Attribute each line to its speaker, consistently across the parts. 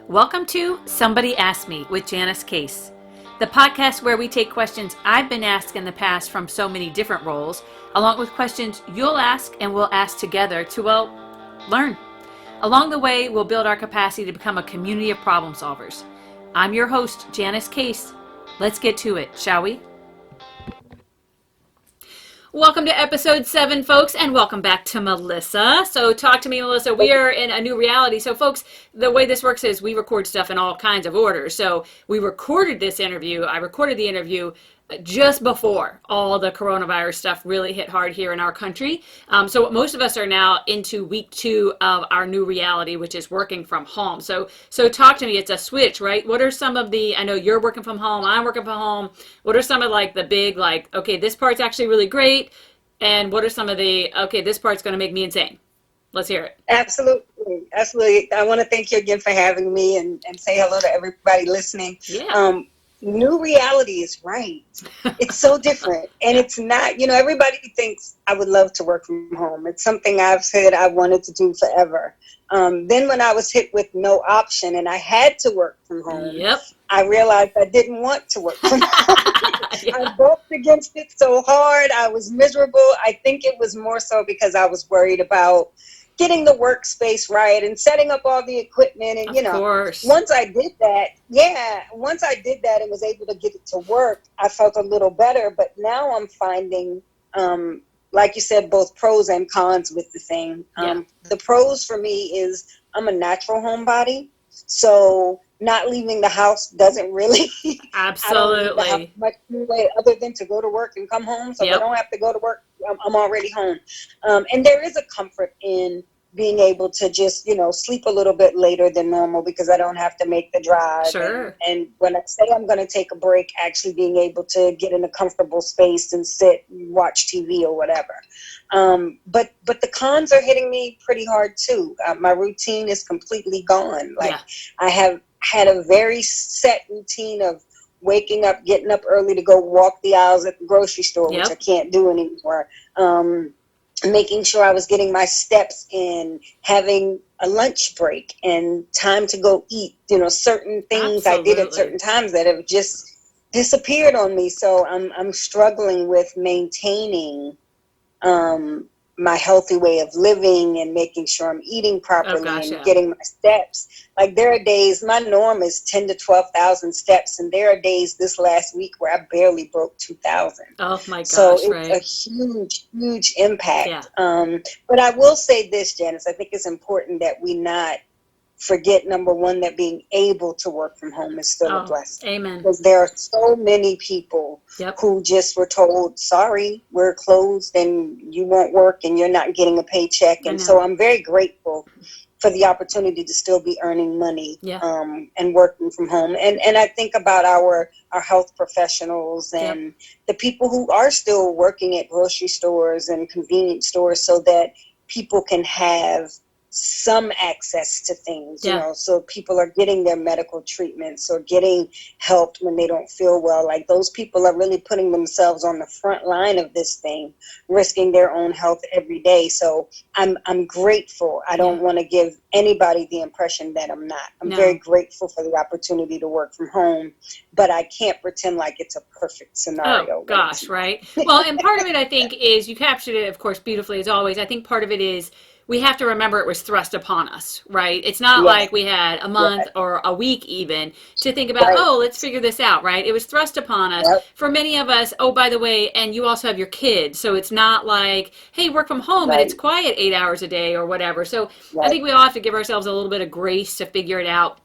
Speaker 1: Welcome to Somebody Asked Me with Janice Case, the podcast where we take questions I've been asked in the past from so many different roles, along with questions you'll ask and we'll ask together to, learn. Along the way, we'll build our capacity to become a community of problem solvers. I'm your host, Janice Case. Let's get to it, shall we? Welcome to episode 7, folks, and welcome back to Melissa. So talk to me, Melissa. We are in a new reality. So, folks, the way this works is we record stuff in all kinds of orders. So we recorded this interview. I recorded the interview just before all the coronavirus stuff really hit hard here in our country. So most of us are now into week 2 of our new reality, which is working from home. So talk to me. It's a switch, right? What are some of the, I know you're working from home, I'm working from home. What are some of like the big, like, okay, this part's actually really great. And what are some of the, okay, this part's going to make me insane? Let's hear it.
Speaker 2: Absolutely. Absolutely. I want to thank you again for having me and say hello to everybody listening.
Speaker 1: Yeah.
Speaker 2: New reality is right. It's so different. And it's not, everybody thinks I would love to work from home. It's something I've said I wanted to do forever. Then when I was hit with no option and I had to work from home, I realized I didn't want to work from home. I bumped against it so hard. I was miserable. I think it was more so because I was worried about getting the workspace right and setting up all the equipment. And, once I did that and was able to get it to work, I felt a little better. But now I'm finding, like you said, both pros and cons with the thing. The pros for me is I'm a natural homebody. So not leaving the house doesn't really
Speaker 1: Absolutely
Speaker 2: I don't leave the house much way other than to go to work and come home. So if I don't have to go to work, I'm already home. And there is a comfort in being able to just, sleep a little bit later than normal because I don't have to make the drive.
Speaker 1: Sure.
Speaker 2: And when I say I'm going to take a break, actually being able to get in a comfortable space and sit and watch TV or whatever. But the cons are hitting me pretty hard too. My routine is completely gone. I have had a very set routine of waking up, getting up early to go walk the aisles at the grocery store, which I can't do anymore. Making sure I was getting my steps in, having a lunch break and time to go eat, certain things I did at certain times that have just disappeared on me. So I'm struggling with maintaining my healthy way of living and making sure I'm eating properly and getting my steps. Like there are days, my norm is 10 to 12,000 steps. And there are days this last week where I barely broke 2,000.
Speaker 1: Oh my gosh.
Speaker 2: So it's a huge, huge impact. But I will say this, Janice, I think it's important that we not forget, number one, that being able to work from home is still a blessing.
Speaker 1: Amen.
Speaker 2: Because there are so many people who just were told, sorry, we're closed and you won't work and you're not getting a paycheck. And so I'm very grateful for the opportunity to still be earning money and working from home. And I think about our health professionals and the people who are still working at grocery stores and convenience stores so that people can have some access to things, so people are getting their medical treatments or getting help when they don't feel well. Like those people are really putting themselves on the front line of this thing, risking their own health every day. So I'm grateful. I don't want to give anybody the impression that I'm not. I'm very grateful for the opportunity to work from home, but I can't pretend like it's a perfect scenario.
Speaker 1: Oh gosh, right. Well, and part of it I think is you captured it, of course, beautifully as always. I think part of it is we have to remember it was thrust upon us, right? It's not like we had a month or a week even to think about, let's figure this out, right? It was thrust upon us. For many of us, oh, by the way, and you also have your kids. So it's not like, hey, work from home and it's quiet 8 hours a day or whatever. So I think we all have to give ourselves a little bit of grace to figure it out.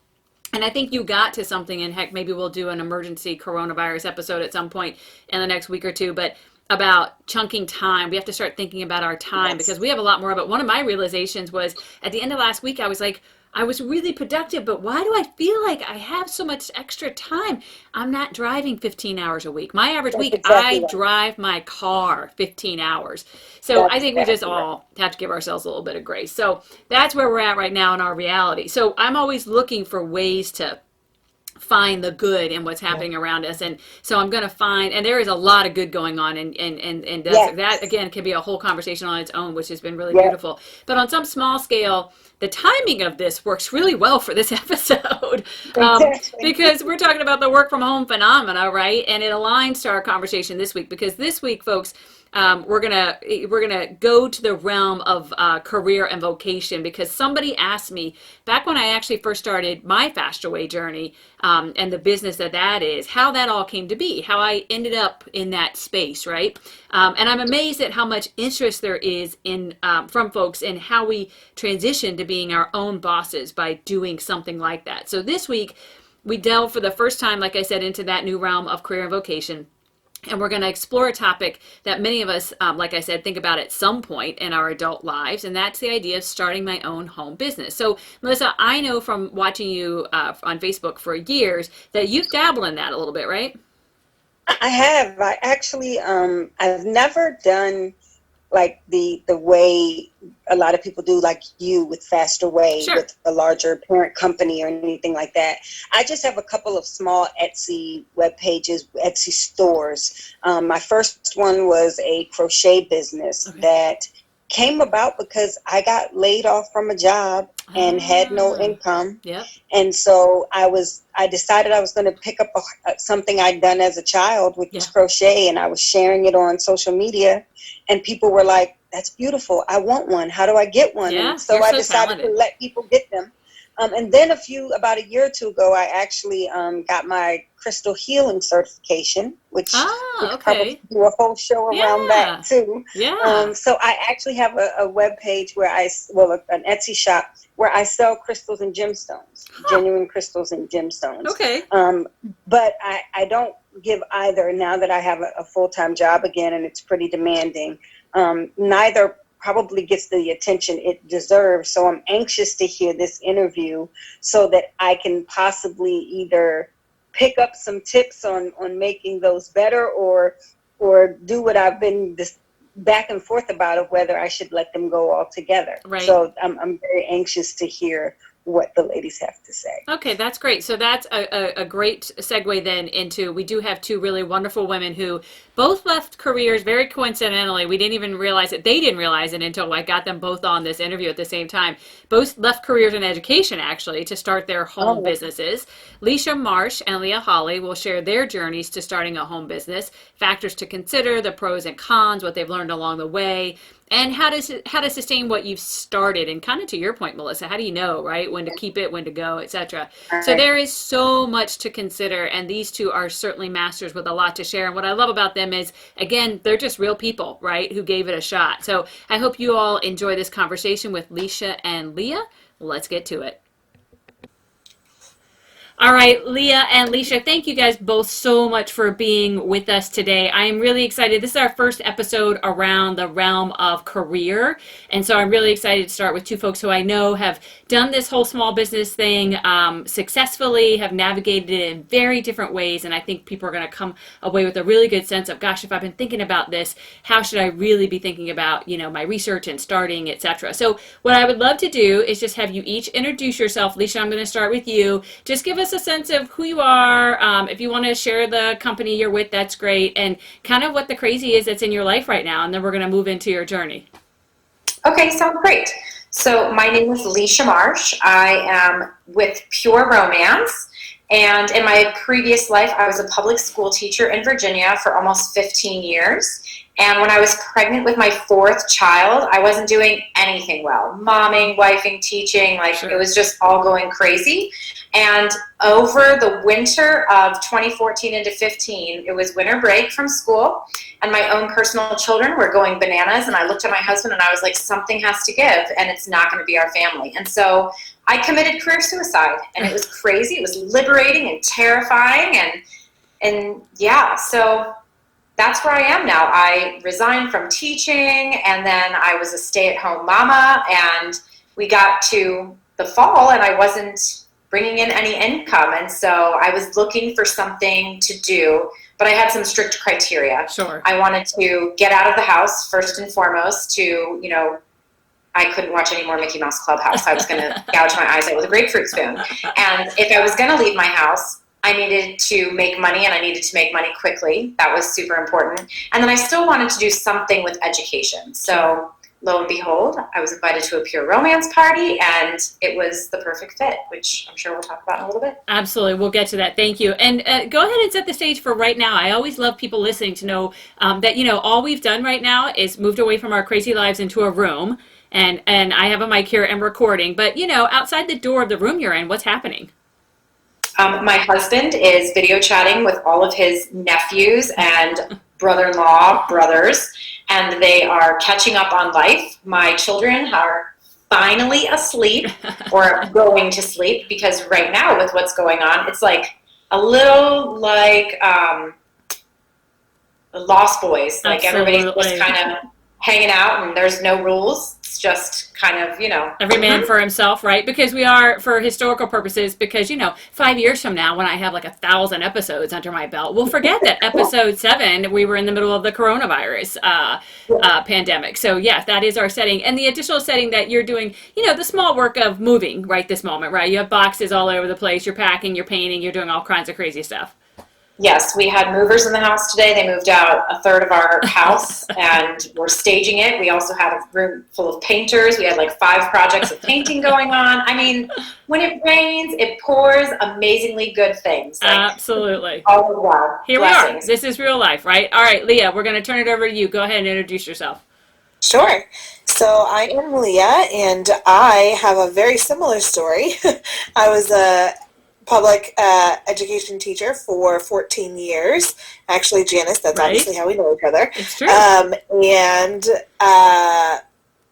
Speaker 1: And I think you got to something, and heck, maybe we'll do an emergency coronavirus episode at some point in the next week or two, but about chunking time. We have to start thinking about our time because we have a lot more of it. One of my realizations was at the end of last week, I was like, I was really productive, but why do I feel like I have so much extra time? I'm not driving 15 hours a week. My average week, I drive my car 15 hours. So I think we just all have to give ourselves a little bit of grace. So that's where we're at right now in our reality. So I'm always looking for ways to find the good in what's happening around us. And so I'm going to find, and there is a lot of good going on, and that again can be a whole conversation on its own, which has been really beautiful. But on some small scale, the timing of this works really well for this episode, because we're talking about the work from home phenomena, right? And it aligns to our conversation this week, because this week, folks, we're gonna go to the realm of career and vocation, because somebody asked me back when I actually first started my Faster Way journey, and the business that is, how that all came to be, how I ended up in that space, right? And I'm amazed at how much interest there is in from folks in how we transition to being our own bosses by doing something like that. So this week we delve for the first time, like I said, into that new realm of career and vocation. And we're going to explore a topic that many of us, like I said, think about at some point in our adult lives, and that's the idea of starting my own home business. So, Melissa, I know from watching you on Facebook for years that you've dabbled in that a little bit, right?
Speaker 2: I have. I actually, I've never done like the way a lot of people do, like you with Faster Way, with a larger parent company or anything like that. I just have a couple of small Etsy web pages, Etsy stores. My first one was a crochet business that came about because I got laid off from a job and had no income. And so I decided I was going to pick up something I'd done as a child, which was crochet, and I was sharing it on social media, and people were like, "That's beautiful. I want one. How do I get one?" And so I decided to let people get them. And then about a year or two ago, I actually got my crystal healing certification, which we could probably do a whole show around that too. So I actually have a web page where an Etsy shop where I sell crystals and gemstones, genuine crystals and gemstones. But I don't give either now that I have a full-time job again, and it's pretty demanding. Neither probably gets the attention it deserves. So I'm anxious to hear this interview so that I can possibly either pick up some tips on making those better, or do what I've been this back and forth about, of whether I should let them go altogether. So I'm very anxious to hear what the ladies have to say.
Speaker 1: Okay, that's great. So that's a great segue then into, we do have two really wonderful women who both left careers very coincidentally. We didn't even realize it. They didn't realize it until I got them both on this interview at the same time. Both left careers in education, actually, to start their home businesses. Lecia Marsh and Leah Hawley will share their journeys to starting a home business, factors to consider, the pros and cons, what they've learned along the way, and how to sustain what you've started. And kind of to your point, Melissa, how do you know, right, when to keep it, when to go, etc. So there is so much to consider, and these two are certainly masters with a lot to share. And what I love about them is, again, they're just real people, right, who gave it a shot. So I hope you all enjoy this conversation with Lecia and Leah. Let's get to it. All right, Leah and Lecia, thank you guys both so much for being with us today. I am really excited. This is our first episode around the realm of career. And so I'm really excited to start with two folks who I know have done this whole small business thing successfully, have navigated it in very different ways. And I think people are going to come away with a really good sense of, gosh, if I've been thinking about this, how should I really be thinking about, my research and starting, etc. So what I would love to do is just have you each introduce yourself. Lecia, I'm going to start with you. Just give us a sense of who you are. If you want to share the company you're with, that's great. And kind of what the crazy is that's in your life right now. And then we're going to move into your journey.
Speaker 3: Okay, sounds great. So my name is Lecia Marsh. I am with Pure Romance. And in my previous life, I was a public school teacher in Virginia for almost 15 years. And when I was pregnant with my fourth child, I wasn't doing anything well. Momming, wifing, teaching, It was just all going crazy. And over the winter of 2014 into 15, it was winter break from school, and my own personal children were going bananas. And I looked at my husband and I was like, something has to give, and it's not going to be our family. And so I committed career suicide, and it was crazy. It was liberating and terrifying. And yeah, so that's where I am now. I resigned from teaching, and then I was a stay-at-home mama, and we got to the fall, and I wasn't bringing in any income. And so I was looking for something to do, but I had some strict criteria. I wanted to get out of the house first and foremost to, I couldn't watch any more Mickey Mouse Clubhouse. I was going to gouge my eyes out with a grapefruit spoon. And if I was going to leave my house, I needed to make money, and I needed to make money quickly. That was super important. And then I still wanted to do something with education. So lo and behold, I was invited to a pure romance party, and it was the perfect fit, which I'm sure we'll talk about in a little bit.
Speaker 1: Absolutely. We'll get to that. Thank you. And go ahead and set the stage for right now. I always love people listening to know that, all we've done right now is moved away from our crazy lives into a room. And I have a mic here and recording. But, outside the door of the room you're in, what's happening?
Speaker 3: My husband is video chatting with all of his nephews and brother-in-law brothers, and they are catching up on life. My children are finally asleep or going to sleep, because right now with what's going on, it's like a little like Lost Boys. Like everybody's just kind of hanging out and there's no rules. It's just kind of,
Speaker 1: every man for himself, right? Because we are, for historical purposes, because 5 years from now, when I have like 1,000 episodes under my belt, we'll forget that episode 7 we were in the middle of the coronavirus pandemic. So yes, that is our setting. And the additional setting that you're doing, the small work of moving right this moment, right? You have boxes all over the place, you're packing, you're painting, you're doing all kinds of crazy stuff.
Speaker 3: Yes, we had movers in the house today. They moved out a third of our house, and we're staging it. We also had a room full of painters. We had like 5 projects of painting going on. I mean, when it rains, it pours amazingly good things. Like,
Speaker 1: absolutely.
Speaker 3: All of God.
Speaker 1: Here blessings. We are. This is real life, right? All right, Leah, we're going to turn it over to you. Go ahead and introduce yourself.
Speaker 4: Sure. So I am Leah, and I have a very similar story. I was a public education teacher for 14 years. Actually, Janice, that's right. Obviously how we know each other.
Speaker 1: It's true.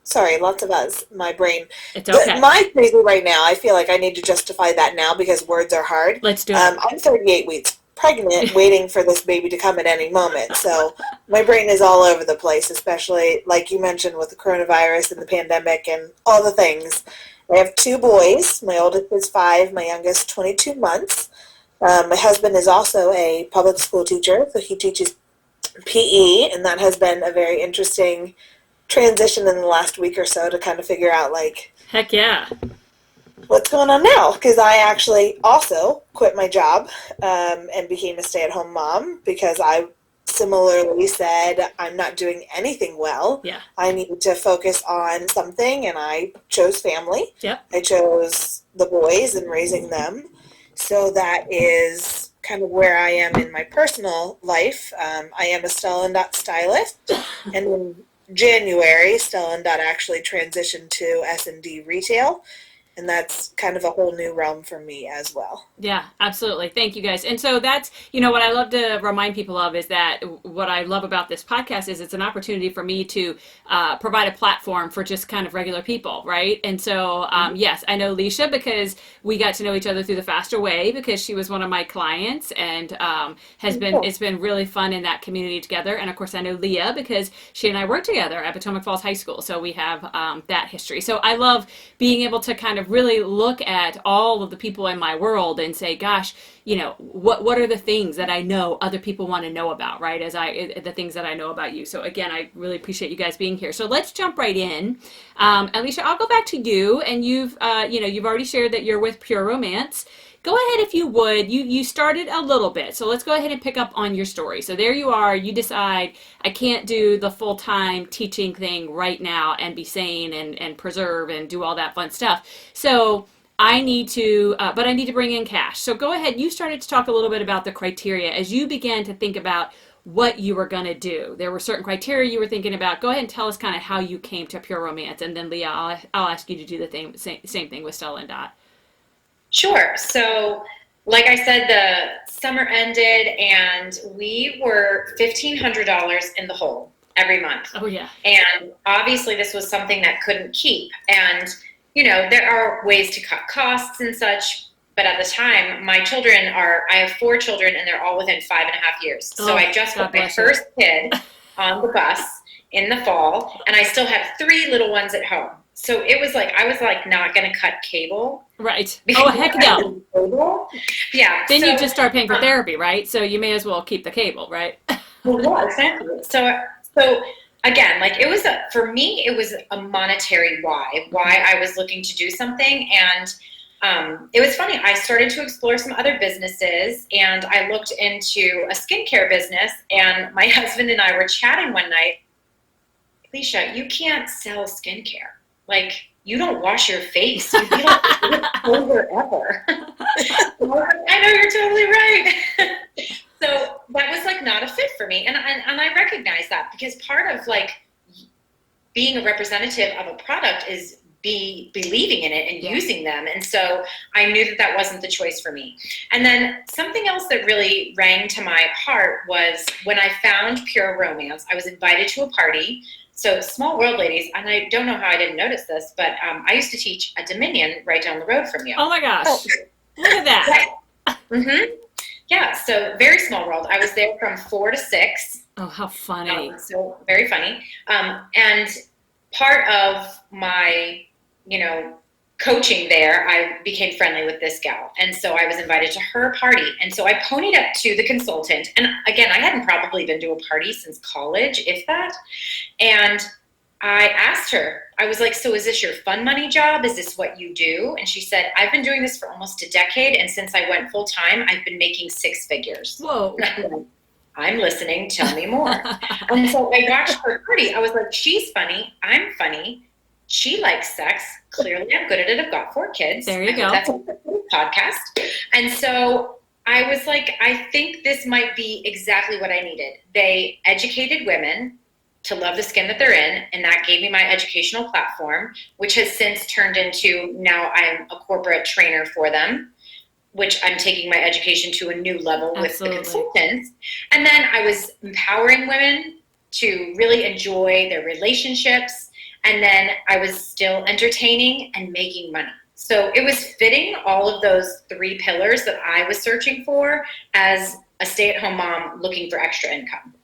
Speaker 4: Sorry, lots of us, my brain.
Speaker 1: It's okay.
Speaker 4: But my crazy right now, I feel like I need to justify that now because words are hard.
Speaker 1: Let's do it.
Speaker 4: I'm 38 weeks pregnant, waiting for this baby to come at any moment. So my brain is all over the place, especially like you mentioned with the coronavirus and the pandemic and all the things. I have 2 boys. My oldest is 5, my youngest 22 months. My husband is also a public school teacher, so he teaches PE, and that has been a very interesting transition in the last week or so to kind of figure out, like,
Speaker 1: heck yeah,
Speaker 4: what's going on now? Because I actually also quit my job and became a stay-at-home mom because I similarly said I'm not doing anything well.
Speaker 1: Yeah.
Speaker 4: I need to focus on something, and I chose family.
Speaker 1: Yep.
Speaker 4: I chose the boys and raising them. So that is kind of where I am in my personal life. I am a Stella & Dot stylist, and in January, Stella & Dot actually transitioned to S&D retail. And that's kind of a whole new realm for me as well.
Speaker 1: Yeah, absolutely. Thank you, guys. And so that's, what I love to remind people of is that what I love about this podcast is it's an opportunity for me to provide a platform for just kind of regular people, right? And so, yes, I know Lecia because we got to know each other through the Faster Way because she was one of my clients and it's been really fun in that community together. And of course, I know Leah because she and I worked together at Potomac Falls High School. So we have that history. So I love being able to kind of really look at all of the people in my world and say, gosh, what are the things that I know other people want to know about, right? The things that I know about you. So again, I really appreciate you guys being here. So let's jump right in. Alicia, I'll go back to you, and you've already shared that you're with Pure Romance. Go ahead if you would. You started a little bit, so let's go ahead and pick up on your story. So there you are. You decide, I can't do the full-time teaching thing right now and be sane and preserve and do all that fun stuff. So I need to bring in cash. So go ahead. You started to talk a little bit about the criteria as you began to think about what you were going to do. There were certain criteria you were thinking about. Go ahead and tell us kind of how you came to Pure Romance, and then Leah, I'll ask you to do the same thing with Stella & Dot.
Speaker 3: Sure. So, like I said, the summer ended, and we were $1,500 in the hole every month.
Speaker 1: Oh, yeah.
Speaker 3: And obviously, this was something that couldn't keep. And, there are ways to cut costs and such. But at the time, I have 4 children, and they're all within 5.5 years. So I just put my first kid on the bus in the fall, and I still have 3 little ones at home. So it was like, I was like not going to cut cable.
Speaker 1: Right. Oh, heck no.
Speaker 3: Yeah.
Speaker 1: Then you just start paying for therapy, right? So you may as well keep the cable, right?
Speaker 3: Well, yeah, exactly. So again, like for me, it was a monetary why I was looking to do something. And it was funny. I started to explore some other businesses, and I looked into a skincare business, and my husband and I were chatting one night. Lecia, you can't sell skincare. Like, you don't wash your face. You'd be like forever. I know, you're totally right. So that was like not a fit for me. And I recognize that, because part of like being a representative of a product is believing in it and using them. And so I knew that that wasn't the choice for me. And then something else that really rang to my heart was when I found Pure Romance. I was invited to a party. So small world, ladies, and I don't know how I didn't notice this, but I used to teach at Dominion right down the road from you.
Speaker 1: Oh my gosh. Oh. Look at that.
Speaker 3: Mm-hmm. Yeah, so very small world. I was there from 4 to 6.
Speaker 1: Oh, how funny.
Speaker 3: So very funny. And part of my, coaching there, I became friendly with this gal. And so I was invited to her party. And so I ponied up to the consultant. And again, I hadn't probably been to a party since college, if that. And I asked her, I was like, so is this your fun money job? Is this what you do? And she said, I've been doing this for almost a decade. And since I went full time, I've been making 6 figures.
Speaker 1: Whoa.
Speaker 3: I'm listening. Tell me more. And so I watched her party. I was like, she's funny. I'm funny. She likes sex. Clearly, I'm good at it. I've got 4 kids.
Speaker 1: There you go.
Speaker 3: That's a podcast. And so I was like, I think this might be exactly what I needed. They educated women to love the skin that they're in, and that gave me my educational platform, which has since turned into, now I'm a corporate trainer for them, which I'm taking my education to a new level with the consultants. And then I was empowering women to really enjoy their relationships. And then I was still entertaining and making money. So it was fitting all of those 3 pillars that I was searching for as a stay-at-home mom looking for extra income.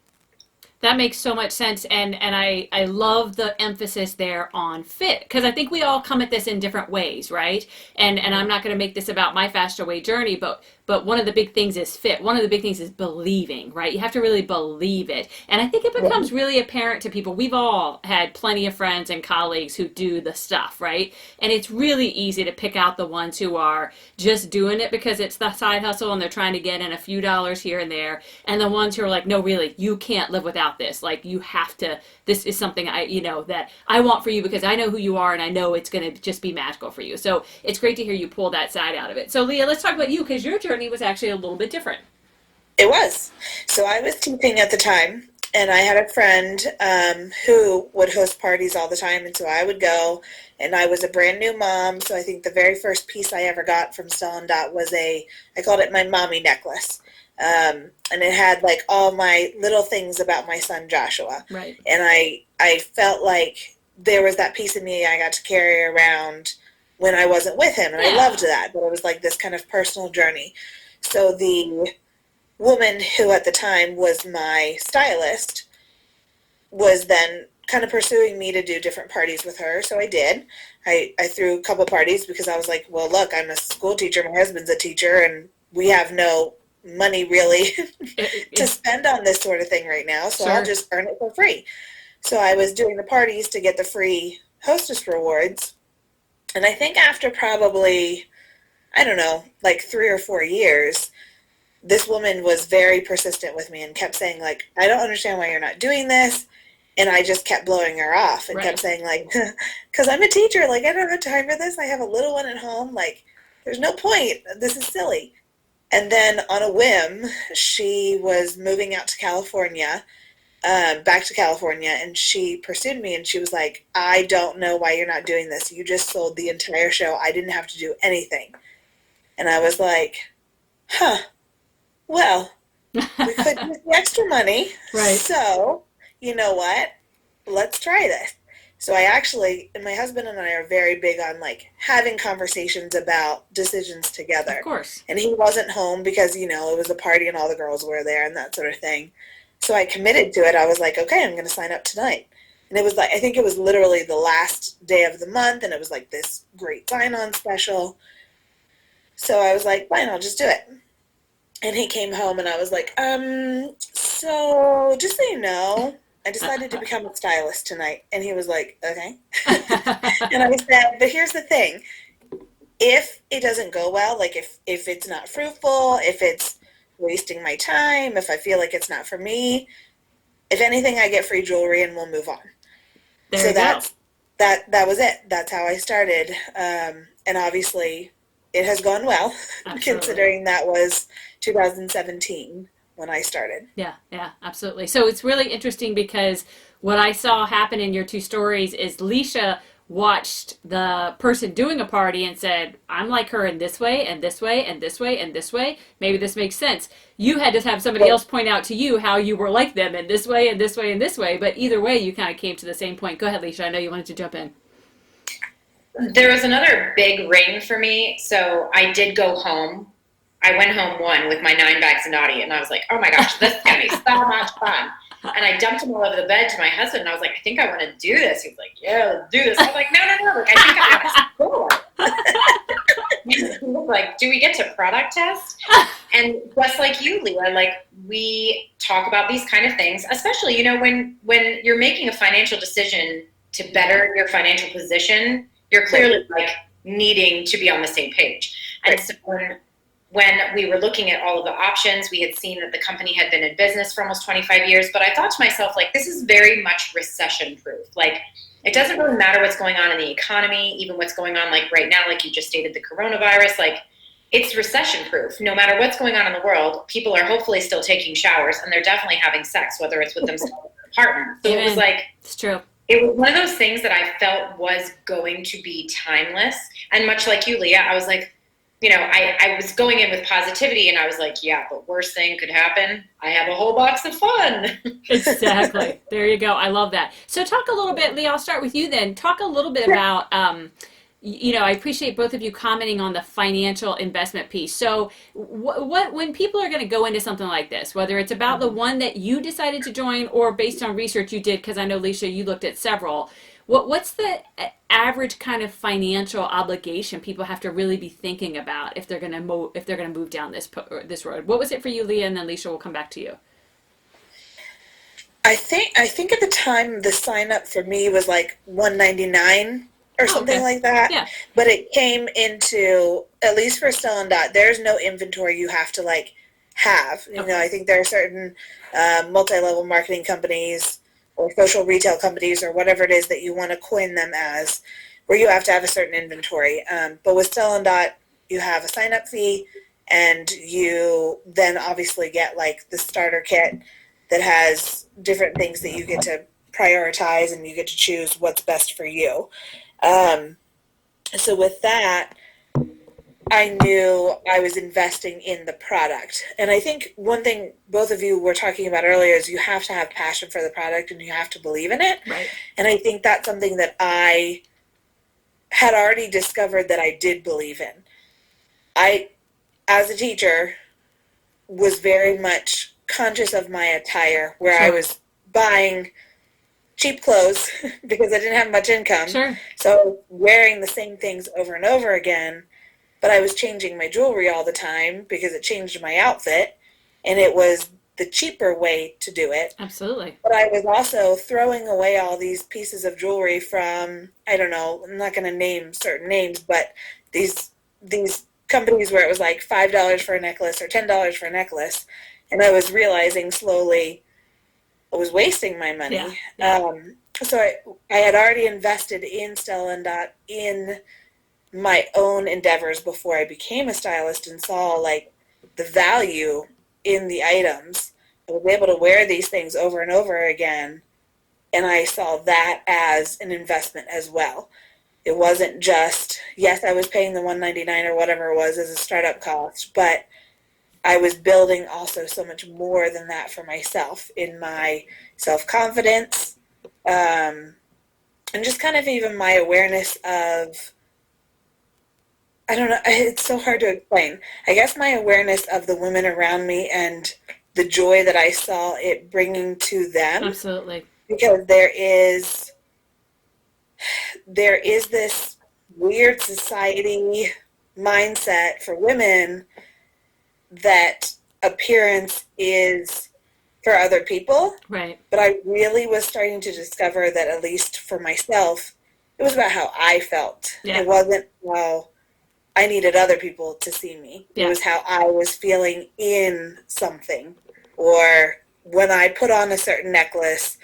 Speaker 1: That makes so much sense, and I love the emphasis there on fit, because I think we all come at this in different ways, right? And I'm not going to make this about my Faster Way journey, but one of the big things is fit. One of the big things is believing, right? You have to really believe it. And I think it becomes really apparent to people. We've all had plenty of friends and colleagues who do the stuff, right? And it's really easy to pick out the ones who are just doing it because it's the side hustle and they're trying to get in a few dollars here and there. And the ones who are like, no, really, you can't live without this. Like, you have to, this is something that I want for you because I know who you are and I know it's going to just be magical for you. So it's great to hear you pull that side out of it. So Leah, let's talk about you, because your journey was actually a little bit different.
Speaker 4: It was. So I was teaching at the time, and I had a friend who would host parties all the time, and so I would go, and I was a brand new mom, so I think the very first piece I ever got from Stella & Dot was I called it my mommy necklace. And it had like all my little things about my son Joshua.
Speaker 1: Right.
Speaker 4: And I felt like there was that piece of me I got to carry around when I wasn't with him, and I loved that, but it was like this kind of personal journey. So the woman who at the time was my stylist was then kind of pursuing me to do different parties with her. So I did. I threw a couple parties because I was like, well, look, I'm a school teacher. My husband's a teacher, and we have no money really to spend on this sort of thing right now. So I'll just earn it for free. So I was doing the parties to get the free hostess rewards. And I think after probably, I don't know, like 3 or 4 years, this woman was very persistent with me and kept saying, like, I don't understand why you're not doing this. And I just kept blowing her off and kept saying, like, because I'm a teacher. Like, I don't have time for this. I have a little one at home. Like, there's no point. This is silly. And then on a whim, she was moving out to California, back to California, and she pursued me, and she was like, I don't know why you're not doing this. You just sold the entire show. I didn't have to do anything. And I was like, well, we could use the extra money.
Speaker 1: Right.
Speaker 4: So, you know what? Let's try this. So I actually, and my husband and I are very big on like having conversations about decisions together.
Speaker 1: Of course.
Speaker 4: And he wasn't home because, it was a party and all the girls were there and that sort of thing. So I committed to it. I was like, okay, I'm going to sign up tonight. And it was like, I think it was literally the last day of the month, and it was like this great sign-on special. So I was like, fine, I'll just do it. And he came home and I was like, so just so you know, I decided to become a stylist tonight. And he was like, okay. And I said, but here's the thing. if it doesn't go well, like if it's not fruitful, if it's wasting my time, if I feel like it's not for me, if anything, I get free jewelry and we'll move on.
Speaker 1: There
Speaker 4: So
Speaker 1: you go.
Speaker 4: that was it. That's how I started. And obviously it has gone well, considering that was 2017 when I started.
Speaker 1: Yeah, yeah, absolutely. So it's really interesting because what I saw happen in your two stories is Lecia watched the person doing a party and said, I'm like her in this way and this way and this way and this way. Maybe this makes sense. You had to have somebody else point out to you how you were like them in this way and this way and this way. But either way, you kind of came to the same point. Go ahead, Lecia. I know you wanted to jump in.
Speaker 3: There was another big ring for me. So I did go home. I went home one with my 9 bags of naughty, and I was like, oh my gosh, this is going to be so much fun. And I dumped them all over the bed to my husband, and I was like, I think I want to do this. He was like, yeah, let's do this. I was like, no. Like, I think I want to score. He was like, do we get to product test? And just like you, Leah, like, we talk about these kind of things, especially, you know, when you're making a financial decision to better your financial position, you're clearly, like, needing to be on the same page. And so when we were looking at all of the options, we had seen that the company had been in business for almost 25 years. But I thought to myself, like, this is very much recession proof. Like, it doesn't really matter what's going on in the economy, even what's going on, like, right now, like you just stated, the coronavirus, like, it's recession proof. No matter what's going on in the world, people are hopefully still taking showers, and they're definitely having sex, whether it's with themselves or their partner. So It was like,
Speaker 1: it's true.
Speaker 3: It was one of those things that I felt was going to be timeless. And much like you, Leah, I was like, you know, I was going in with positivity, and I was like, yeah, but worst thing could happen. I have a whole box of fun.
Speaker 1: Exactly. There you go. I love that. So talk a little bit, Leah, I'll start with you then. Talk a little bit about, you know, I appreciate both of you commenting on the financial investment piece. So what when people are going to go into something like this, whether it's about the one that you decided to join or based on research you did, because I know, Lecia, you looked at several, what's the average kind of financial obligation people have to really be thinking about if they're going to move down this road? What was it for you, Leah, and then Lecia, we'll come back to you.
Speaker 4: I think at the time the sign up for me was like $199 or something like that.
Speaker 1: Yeah.
Speaker 4: But it came into, at least for Stella and Dot, there's no inventory you have to like have. You know, I think there are certain multi-level marketing companies or social retail companies or whatever it is that you want to coin them as, where you have to have a certain inventory. But with Stella and Dot, you have a sign-up fee, and you then obviously get like the starter kit that has different things that you get to prioritize, and you get to choose what's best for you. So with that, I knew I was investing in the product. And I think one thing both of you were talking about earlier is you have to have passion for the product and you have to believe in it.
Speaker 1: Right.
Speaker 4: And I think that's something that I had already discovered that I did believe in. I, as a teacher, was very much conscious of my attire, where I was buying cheap clothes because I didn't have much income.
Speaker 1: Sure.
Speaker 4: So wearing the same things over and over again. But I was changing my jewelry all the time because it changed my outfit, and it was the cheaper way to do it.
Speaker 1: Absolutely.
Speaker 4: But I was also throwing away all these pieces of jewelry from, I don't know, I'm not going to name certain names, but these companies where it was like $5 for a necklace or $10 for a necklace, and I was realizing slowly I was wasting my money.
Speaker 1: Yeah.
Speaker 4: So I had already invested in Stella and Dot in my own endeavors before I became a stylist, and saw like the value in the items. I was able to wear these things over and over again, and I saw that as an investment as well. It wasn't just, yes, I was paying the $199 or whatever it was as a startup cost, but I was building also so much more than that for myself in my self-confidence, and just kind of even my awareness of, I don't know, it's so hard to explain. I guess my awareness of the women around me and the joy that I saw it bringing to them.
Speaker 1: Absolutely.
Speaker 4: Because there is this weird society mindset for women that appearance is for other people.
Speaker 1: Right.
Speaker 4: But I really was starting to discover that, at least for myself, it was about how I felt.
Speaker 1: Yeah.
Speaker 4: It wasn't, well, I needed other people to see me.
Speaker 1: Yeah.
Speaker 4: It was how I was feeling in something. Or when I put on a certain necklace,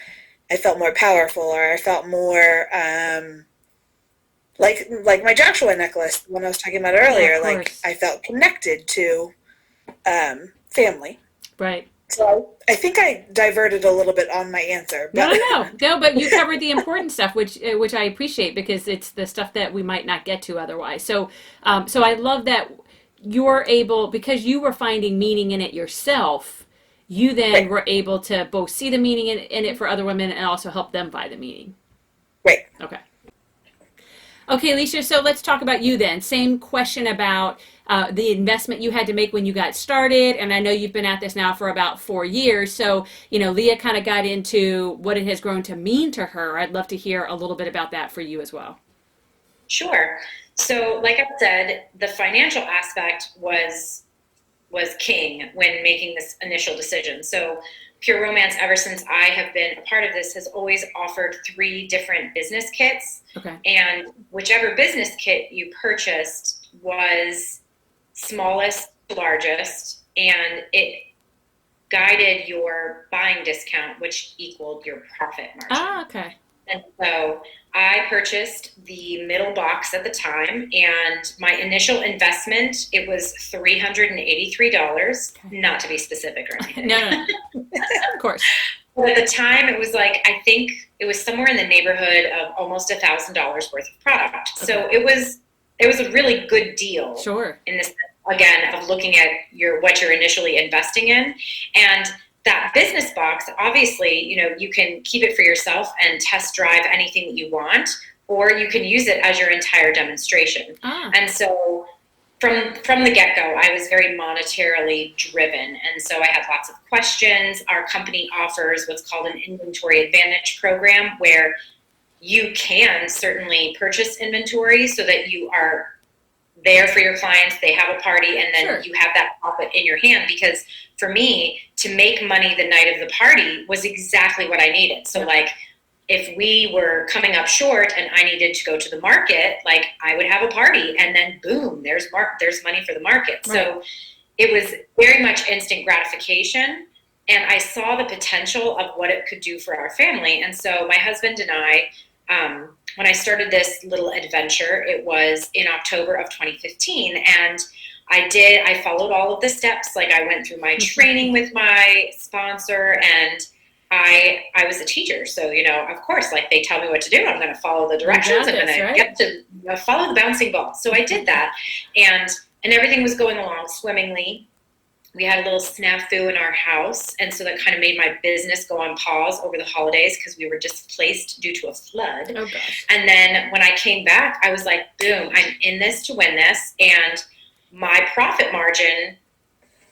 Speaker 4: I felt more powerful, or I felt more like my Joshua necklace, when I was talking about earlier. Like I felt connected to family.
Speaker 1: Right.
Speaker 4: So I think I diverted a little bit on my answer. But.
Speaker 1: No, but you covered the important stuff, which I appreciate, because it's the stuff that we might not get to otherwise. So I love that you're able, because you were finding meaning in it yourself. You then were able to both see the meaning in it for other women and also help them find the meaning.
Speaker 4: Right.
Speaker 1: Okay. Okay, Lecia, so let's talk about you then. Same question about the investment you had to make when you got started. And I know you've been at this now for about 4 years. So, Leah kind of got into what it has grown to mean to her. I'd love to hear a little bit about that for you as well.
Speaker 3: Sure. So, like I said, the financial aspect was king when making this initial decision. So Pure Romance, ever since I have been a part of this, has always offered 3 different business kits.
Speaker 1: Okay.
Speaker 3: And whichever business kit you purchased was smallest to largest, and it guided your buying discount, which equaled your profit margin.
Speaker 1: Ah, okay.
Speaker 3: And so I purchased the middle box at the time, and my initial investment, it was $383, not to be specific or anything.
Speaker 1: No. Of course.
Speaker 3: But at the time, it was like, I think it was somewhere in the neighborhood of almost $1,000 worth of product. Okay. So it was a really good deal.
Speaker 1: Sure.
Speaker 3: In this, again, of looking at what you're initially investing in. And that business box, obviously, you can keep it for yourself and test drive anything that you want, or you can use it as your entire demonstration. And so from the get-go, I was very monetarily driven. And so I had lots of questions. Our company offers what's called an inventory advantage program, where you can certainly purchase inventory so that you are there for your clients, they have a party, and then you have that profit in your hand. Because for me, to make money the night of the party was exactly what I needed. So like, if we were coming up short and I needed to go to the market, like I would have a party, and then boom, there's money for the market. Right. So it was very much instant gratification, and I saw the potential of what it could do for our family. And so my husband and I, when I started this little adventure, it was in October of 2015, and I followed all of the steps. Like I went through my training with my sponsor, and I was a teacher. So, of course, like they tell me what to do, I'm going to follow the directions. I'm going to get to follow the bouncing ball. So I did that, and everything was going along swimmingly. We had a little snafu in our house, and so that kind of made my business go on pause over the holidays because we were displaced due to a flood. Oh, gosh. And then when I came back, I was like, boom, I'm in this to win this. And my profit margin,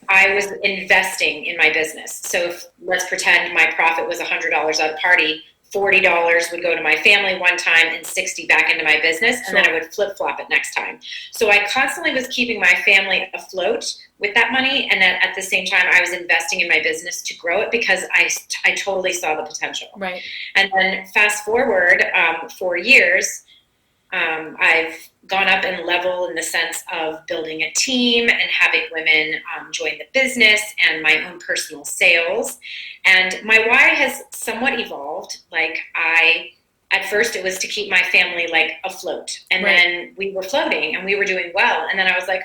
Speaker 3: I was investing in my business. So let's pretend my profit was $100 at a party. $40 would go to my family one time and $60 back into my business, and then I would flip-flop it next time. So I constantly was keeping my family afloat with that money, and then at the same time I was investing in my business to grow it because I totally saw the potential. Right. And then fast forward 4 years, I've gone up in level in the sense of building a team and having women join the business and my own personal sales. And my why has somewhat evolved. Like at first it was to keep my family like afloat. And then we were floating and we were doing well. And then I was like,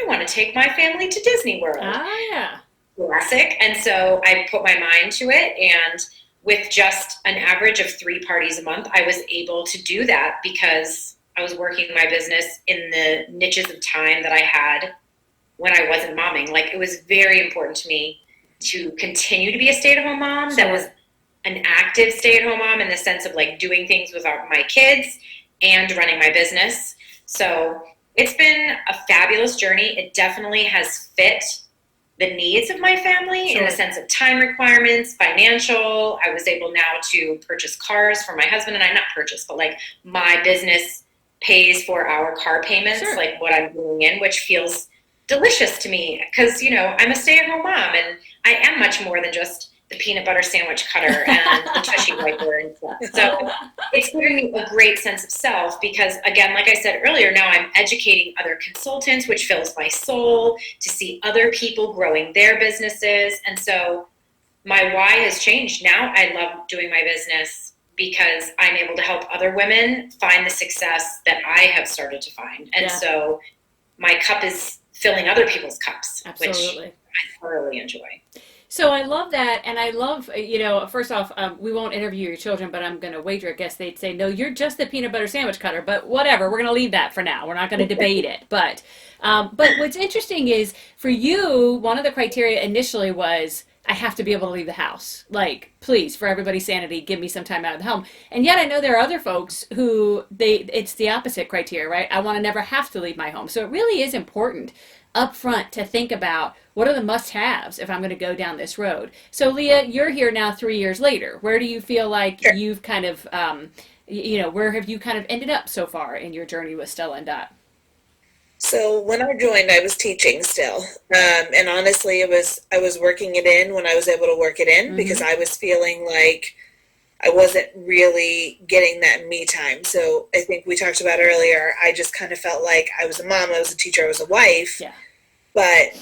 Speaker 3: I want to take my family to Disney World. Ah, yeah. Classic. And so I put my mind to it, and with just an average of 3 parties a month, I was able to do that because I was working my business in the niches of time that I had when I wasn't momming. Like, it was very important to me to continue to be a stay-at-home mom that was an active stay-at-home mom in the sense of like doing things with my kids and running my business. So it's been a fabulous journey. It definitely has fit the needs of my family in the sense of time requirements, financial. I was able now to purchase cars for my husband and I, not purchase, but like my business pays for our car payments, like what I'm doing in, which feels delicious to me because, I'm a stay-at-home mom and I am much more than just the peanut butter sandwich cutter and the tushy wiper and stuff. So it's given me a great sense of self because, again, like I said earlier, now I'm educating other consultants, which fills my soul to see other people growing their businesses. And so my why has changed. Now I love doing my business because I'm able to help other women find the success that I have started to find. And so my cup is filling other people's cups,
Speaker 1: Absolutely.
Speaker 3: which I thoroughly enjoy.
Speaker 1: So I love that, and I love, first off, we won't interview your children, but I'm going to wager, I guess they'd say, no, you're just the peanut butter sandwich cutter, but whatever, we're going to leave that for now. We're not going to debate it. But what's interesting is, for you, one of the criteria initially was, I have to be able to leave the house. Like, please, for everybody's sanity, give me some time out of the home. And yet I know there are other folks who, it's the opposite criteria, right? I want to never have to leave my home. So it really is important up front to think about what are the must-haves if I'm going to go down this road. So Leah, you're here now 3 years later. Where do you feel like you've kind of, where have you kind of ended up so far in your journey with Stella and Dot?
Speaker 4: So when I joined, I was teaching still, and honestly, I was working it in when I was able to work it in because I was feeling like I wasn't really getting that me time. So I think we talked about earlier, I just kind of felt like I was a mom, I was a teacher, I was a wife, but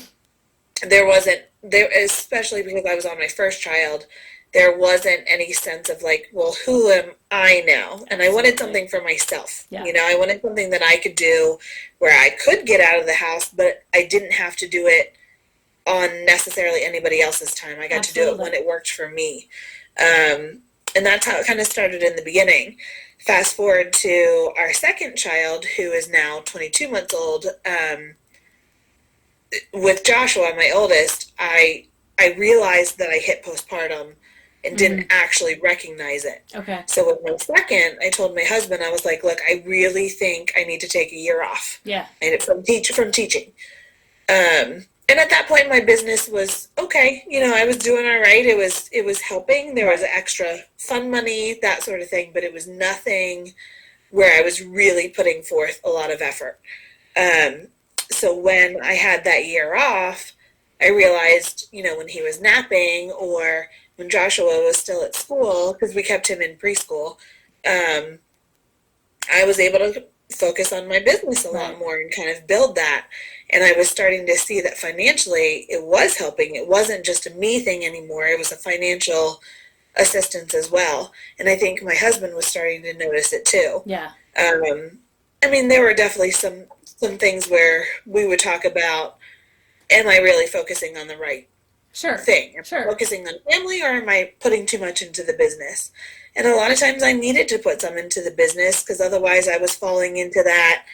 Speaker 4: there wasn't, especially because I was on my first child, there wasn't any sense of like, well, who am I now? And I wanted something for myself. I wanted something that I could do where I could get out of the house, but I didn't have to do it on necessarily anybody else's time. I got to do it when it worked for me. And that's how it kind of started in the beginning. Fast forward to our second child, who is now 22 months old. With Joshua, my oldest, I realized that I hit postpartum and didn't actually recognize it.
Speaker 1: Okay.
Speaker 4: So with my second, I told my husband, I was like, look, I really think I need to take a year off.
Speaker 1: Yeah.
Speaker 4: And from teaching. And at that point, my business was okay. I was doing all right. It was helping. There was extra fun money, that sort of thing, but it was nothing where I was really putting forth a lot of effort. So when I had that year off, I realized, when he was napping or when Joshua was still at school, because we kept him in preschool, I was able to focus on my business a lot more and kind of build that. And I was starting to see that financially it was helping. It wasn't just a me thing anymore. It was a financial assistance as well. And I think my husband was starting to notice it too.
Speaker 1: Yeah.
Speaker 4: There were definitely some things where we would talk about, am I really focusing on the right thing? Am I focusing on family, or am I putting too much into the business? And a lot of times I needed to put some into the business because otherwise I was falling into that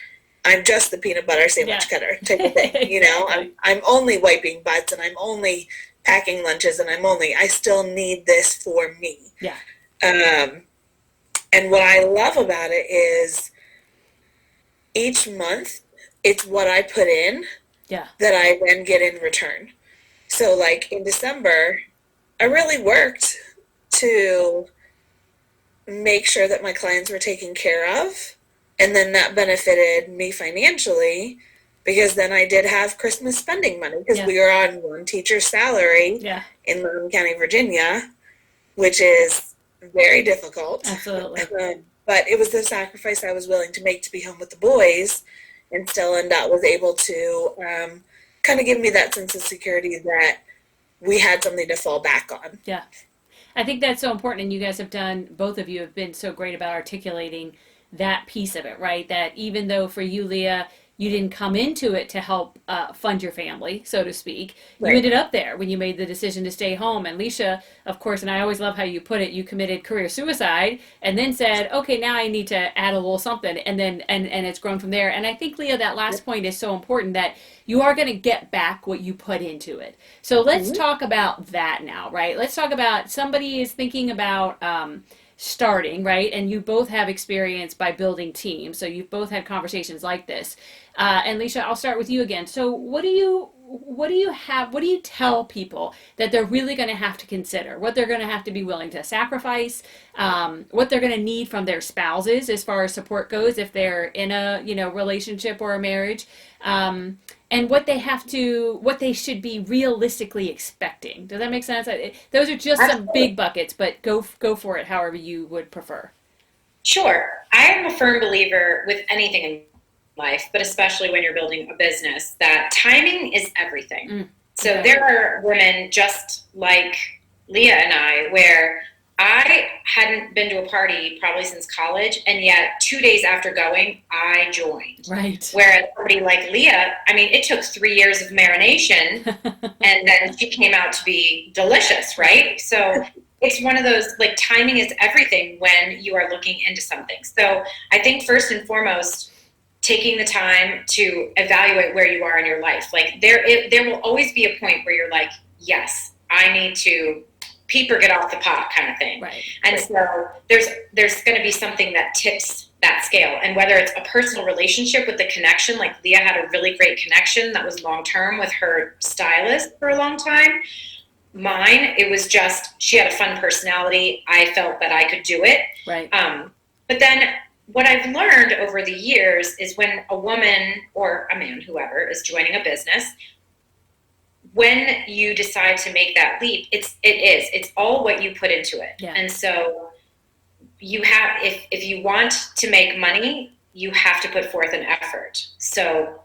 Speaker 4: I'm just the peanut butter sandwich cutter type of thing.
Speaker 1: Exactly.
Speaker 4: I'm only wiping butts and I'm only packing lunches and I still need this for me.
Speaker 1: Yeah.
Speaker 4: And what I love about it is each month it's what I put in that I then get in return. So like in December, I really worked to make sure that my clients were taken care of. And then that benefited me financially because then I did have Christmas spending money because we were on one teacher's salary in Loudoun County, Virginia, which is very difficult.
Speaker 1: Absolutely.
Speaker 4: But it was the sacrifice I was willing to make to be home with the boys, and Stella and Dot was able to kind of give me that sense of security that we had something to fall back on.
Speaker 1: Yeah. I think that's so important, and you guys have done, both of you have been so great about articulating that piece of it, right? That even though for you, Leah, you didn't come into it to help fund your family, so to speak, you ended up there when you made the decision to stay home. And Lecia, of course, and I always love how you put it, you committed career suicide and then said, okay, now I need to add a little something, and then and it's grown from there. And I think, Leah, that last point is so important, that you are going to get back what you put into it. So let's talk about that now, right? Let's talk about, somebody is thinking about starting, right? And you both have experience by building teams, so you've both had conversations like this. And Lecia, I'll start with you again. So what do you what do you tell people that they're really going to have to consider, what they're going to have to be willing to sacrifice, what they're going to need from their spouses as far as support goes if they're in a, relationship or a marriage, and what they should be realistically expecting. Does that make sense? Those are just some big buckets, but go for it however you would prefer.
Speaker 3: Sure. I am a firm believer with anything in life, but especially when you're building a business, that timing is everything. So there are women just like Leah and I, where I hadn't been to a party probably since college, and yet 2 days after going, I joined.
Speaker 1: Right.
Speaker 3: Whereas somebody like Leah, I mean, it took 3 years of marination, and then she came out to be delicious, right? So it's one of those, like, timing is everything when you are looking into something. So I think first and foremost, taking the time to evaluate where you are in your life. Like, there will always be a point where you're like, yes, I need to peep or get off the pot kind of thing.
Speaker 1: Right.
Speaker 3: And so there's going to be something that tips that scale. And whether it's a personal relationship with the connection, like Leah had a really great connection that was long-term with her stylist for a long time. Mine, it was just, she had a fun personality. I felt that I could do it.
Speaker 1: Right.
Speaker 3: But then what I've learned over the years is when a woman or a man, whoever, is joining a business, when you decide to make that leap, it's all what you put into it.
Speaker 1: Yeah.
Speaker 3: And so you have, if you want to make money, you have to put forth an effort. So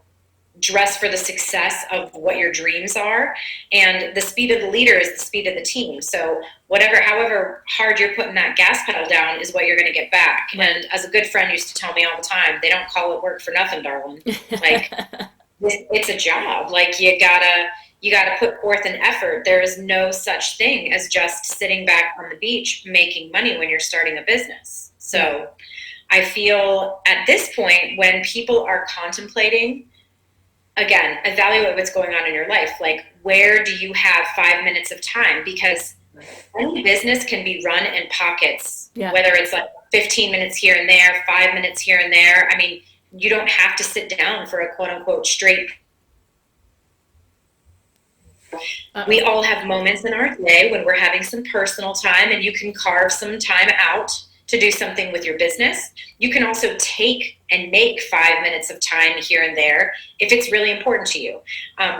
Speaker 3: dress for the success of what your dreams are, and the speed of the leader is the speed of the team. So however hard you're putting that gas pedal down is what you're going to get back. And as a good friend used to tell me all the time, they don't call it work for nothing, darling. Like, it's a job. Like, you gotta put forth an effort. There is no such thing as just sitting back on the beach making money when you're starting a business. So I feel at this point, when people are contemplating, again, evaluate what's going on in your life. Like, where do you have 5 minutes of time? Because any business can be run in pockets, whether it's like 15 minutes here and there, 5 minutes here and there. I mean, you don't have to sit down for a quote unquote straight. We all have moments in our day when we're having some personal time, and you can carve some time out to do something with your business. You can also take and make 5 minutes of time here and there if it's really important to you.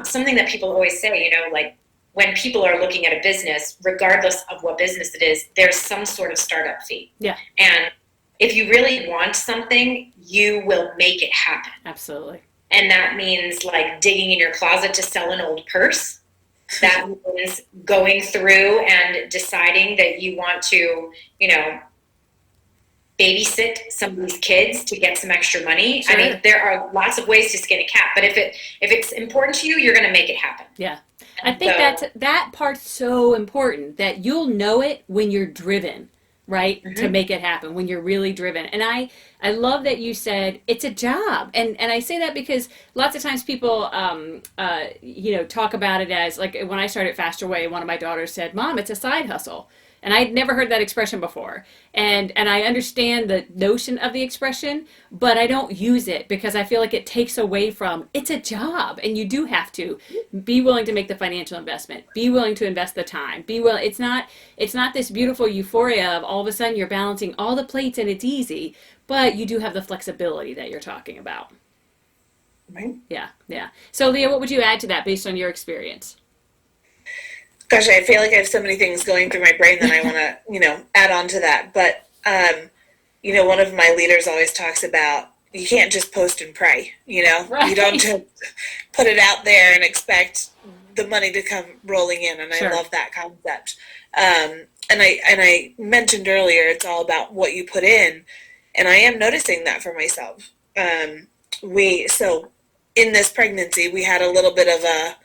Speaker 3: Something that people always say, like, when people are looking at a business, regardless of what business it is, there's some sort of startup fee. Yeah. And if you really want something, you will make it happen.
Speaker 1: Absolutely.
Speaker 3: And that means, like, digging in your closet to sell an old purse. That means going through and deciding that you want to, babysit somebody's kids to get some extra money. Sure. I mean, there are lots of ways to skin a cat, but if it's important to you, you're going to make it happen.
Speaker 1: Yeah. I think that part's so important, that you'll know it when you're driven, right? Mm-hmm. To make it happen, when you're really driven. And I love that you said it's a job. And I say that because lots of times people, talk about it as, like, when I started Faster Way, one of my daughters said, "Mom, it's a side hustle." And I'd never heard that expression before. And I understand the notion of the expression, but I don't use it because I feel like it takes away from, it's a job. And you do have to be willing to make the financial investment, be willing to invest the time, it's not this beautiful euphoria of all of a sudden you're balancing all the plates and it's easy, but you do have the flexibility that you're talking about.
Speaker 4: Right.
Speaker 1: Yeah. So Leah, what would you add to that based on your experience?
Speaker 4: Gosh, I feel like I have so many things going through my brain that I want to, add on to that. But, one of my leaders always talks about, you can't just post and pray, Right. You don't just put it out there and expect the money to come rolling in. And
Speaker 1: Sure.
Speaker 4: I love that concept. And I mentioned earlier, it's all about what you put in. And I am noticing that for myself. So in this pregnancy, we had a little bit of a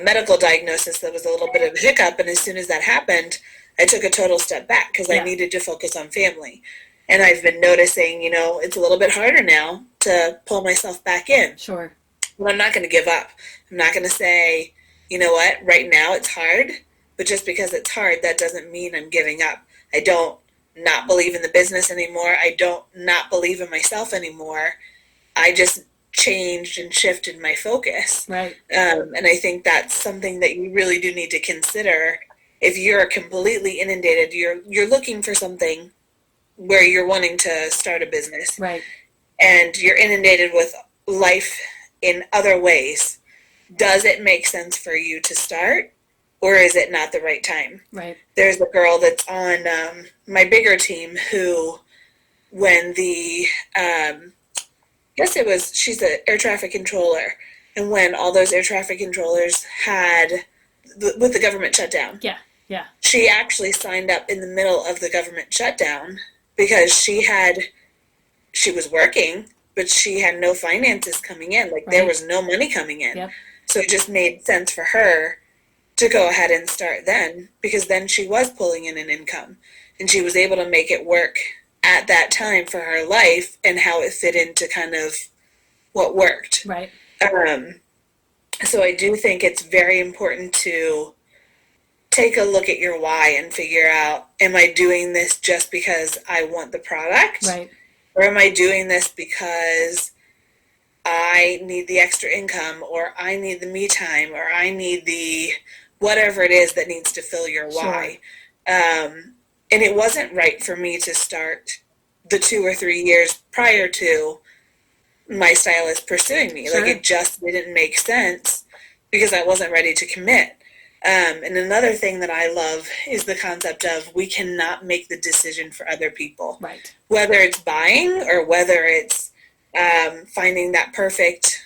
Speaker 4: medical diagnosis that was a little bit of a hiccup, and as soon as that happened, I took a total step back because I needed to focus on family. And I've been noticing, it's a little bit harder now to pull myself back in.
Speaker 1: Sure.
Speaker 4: But I'm not going to give up. I'm not going to say, you know what, right now it's hard, but just because it's hard, that doesn't mean I'm giving up. I don't not believe in the business anymore. I don't not believe in myself anymore. I just changed and shifted my focus.
Speaker 1: Right.
Speaker 4: And I think that's something that you really do need to consider. If you're completely inundated, you're looking for something where you're wanting to start a business,
Speaker 1: Right.
Speaker 4: and you're inundated with life in other ways. Does it make sense for you to start, or is it not the right time?
Speaker 1: Right.
Speaker 4: There's a girl that's on my bigger team who, when she's an air traffic controller, and when all those air traffic controllers with the government shutdown, she actually signed up in the middle of the government shutdown because she was working, but she had no finances coming in. Like, there was no money coming in.
Speaker 1: Yep.
Speaker 4: So it just made sense for her to go ahead and start then, because then she was pulling in an income, and she was able to make it work at that time for her life and how it fit into kind of what worked.
Speaker 1: Right.
Speaker 4: So I do think it's very important to take a look at your why and figure out, am I doing this just because I want the product?
Speaker 1: Right.
Speaker 4: Or am I doing this because I need the extra income, or I need the me time, or I need the whatever it is that needs to fill your why? And it wasn't right for me to start the 2 or 3 years prior to my stylist pursuing me.
Speaker 1: Sure.
Speaker 4: Like, it just didn't make sense because I wasn't ready to commit. And another thing that I love is the concept of, we cannot make the decision for other people.
Speaker 1: Right.
Speaker 4: Whether it's buying or whether it's finding that perfect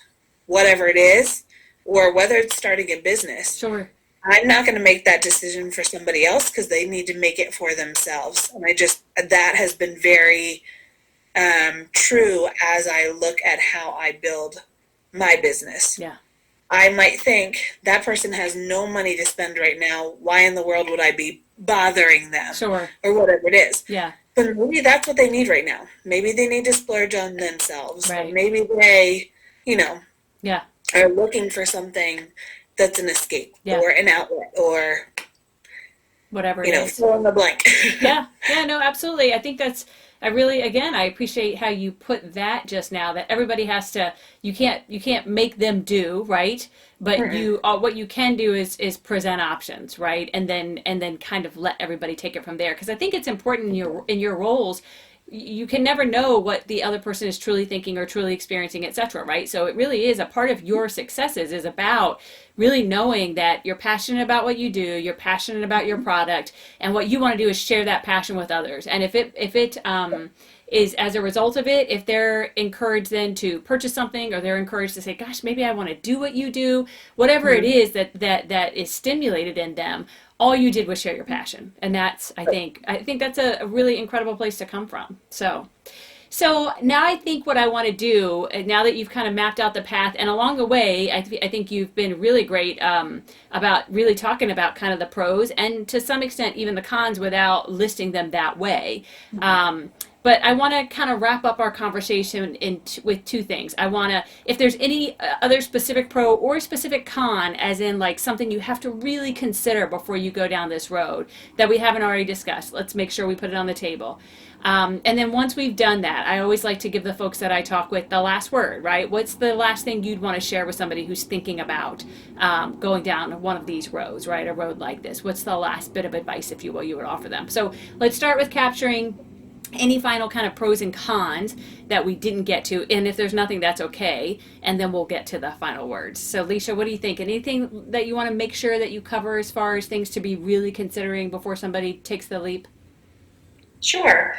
Speaker 4: whatever it is, or whether it's starting a business.
Speaker 1: Sure.
Speaker 4: I'm not going to make that decision for somebody else, because they need to make it for themselves. And that has been very true as I look at how I build my business.
Speaker 1: Yeah.
Speaker 4: I might think, that person has no money to spend right now. Why in the world would I be bothering them?
Speaker 1: Sure.
Speaker 4: Or whatever it is.
Speaker 1: Yeah.
Speaker 4: But maybe that's what they need right now. Maybe they need to splurge on themselves.
Speaker 1: Right.
Speaker 4: Maybe they,
Speaker 1: Yeah.
Speaker 4: are looking for something that's an escape, or an outlet, or
Speaker 1: whatever it is.
Speaker 4: fill in the blank.
Speaker 1: Yeah, no, absolutely. I think I appreciate how you put that just now, that everybody has to, you can't make them do, right? But what you can do is present options, right? And then kind of let everybody take it from there. Because I think it's important in your roles, you can never know what the other person is truly thinking or truly experiencing, etc., right? So it really is a part of your successes is about really knowing that you're passionate about what you do, you're passionate about your product, and what you want to do is share that passion with others. And if it is as a result of it, if they're encouraged then to purchase something, or they're encouraged to say, gosh, maybe I want to do what you do, whatever it is that is stimulated in them, all you did was share your passion. And that's, I think that's a really incredible place to come from. So now I think what I want to do, now that you've kind of mapped out the path, and along the way, I think you've been really great about really talking about kind of the pros, and to some extent even the cons, without listing them that way. But I want to kind of wrap up our conversation with two things. I want to, if there's any other specific pro or specific con, as in like something you have to really consider before you go down this road that we haven't already discussed, let's make sure we put it on the table. And then once we've done that, I always like to give the folks that I talk with the last word, right? What's the last thing you'd want to share with somebody who's thinking about going down one of these roads, right? A road like this. What's the last bit of advice, if you will, you would offer them? So let's start with capturing any final kind of pros and cons that we didn't get to, and if there's nothing, that's okay, and then we'll get to the final words. So Lecia, what do you think? Anything that you want to make sure that you cover as far as things to be really considering before somebody takes the leap?
Speaker 3: Sure.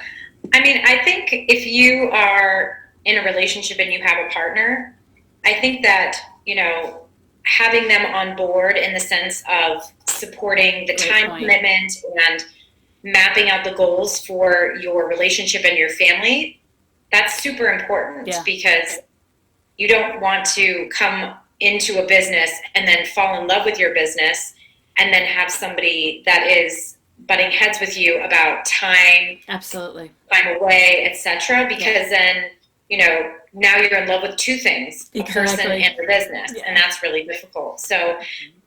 Speaker 3: I mean, I think if you are in a relationship and you have a partner, I think that, having them on board in the sense of supporting the time commitment and mapping out the goals for your relationship and your family, that's super important, because you don't want to come into a business and then fall in love with your business and then have somebody that is butting heads with you about time,
Speaker 1: absolutely,
Speaker 3: time away, etc., because then, now you're in love with two things, the person and the business, and that's really difficult. So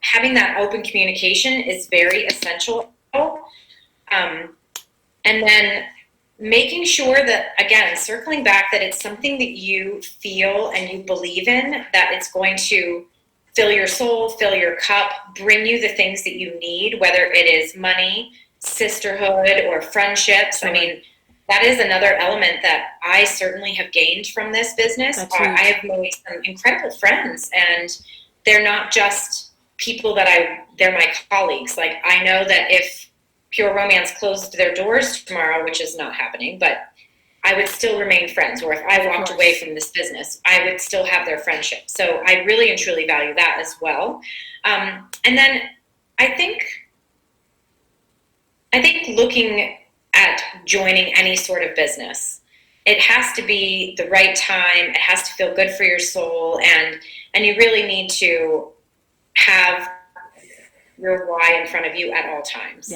Speaker 3: having that open communication is very essential. And then making sure that, again, circling back, that it's something that you feel and you believe in, that it's going to fill your soul, fill your cup, bring you the things that you need, whether it is money, sisterhood, or friendships. I mean, that is another element that I certainly have gained from this business. I have made some incredible friends, and they're not just people they're my colleagues. Like, I know that if Pure Romance closed their doors tomorrow, which is not happening, but I would still remain friends. Or if I walked away from this business, I would still have their friendship. So I really and truly value that as well. And then I think looking at joining any sort of business, it has to be the right time. It has to feel good for your soul, and you really need to have your why in front of you at all times.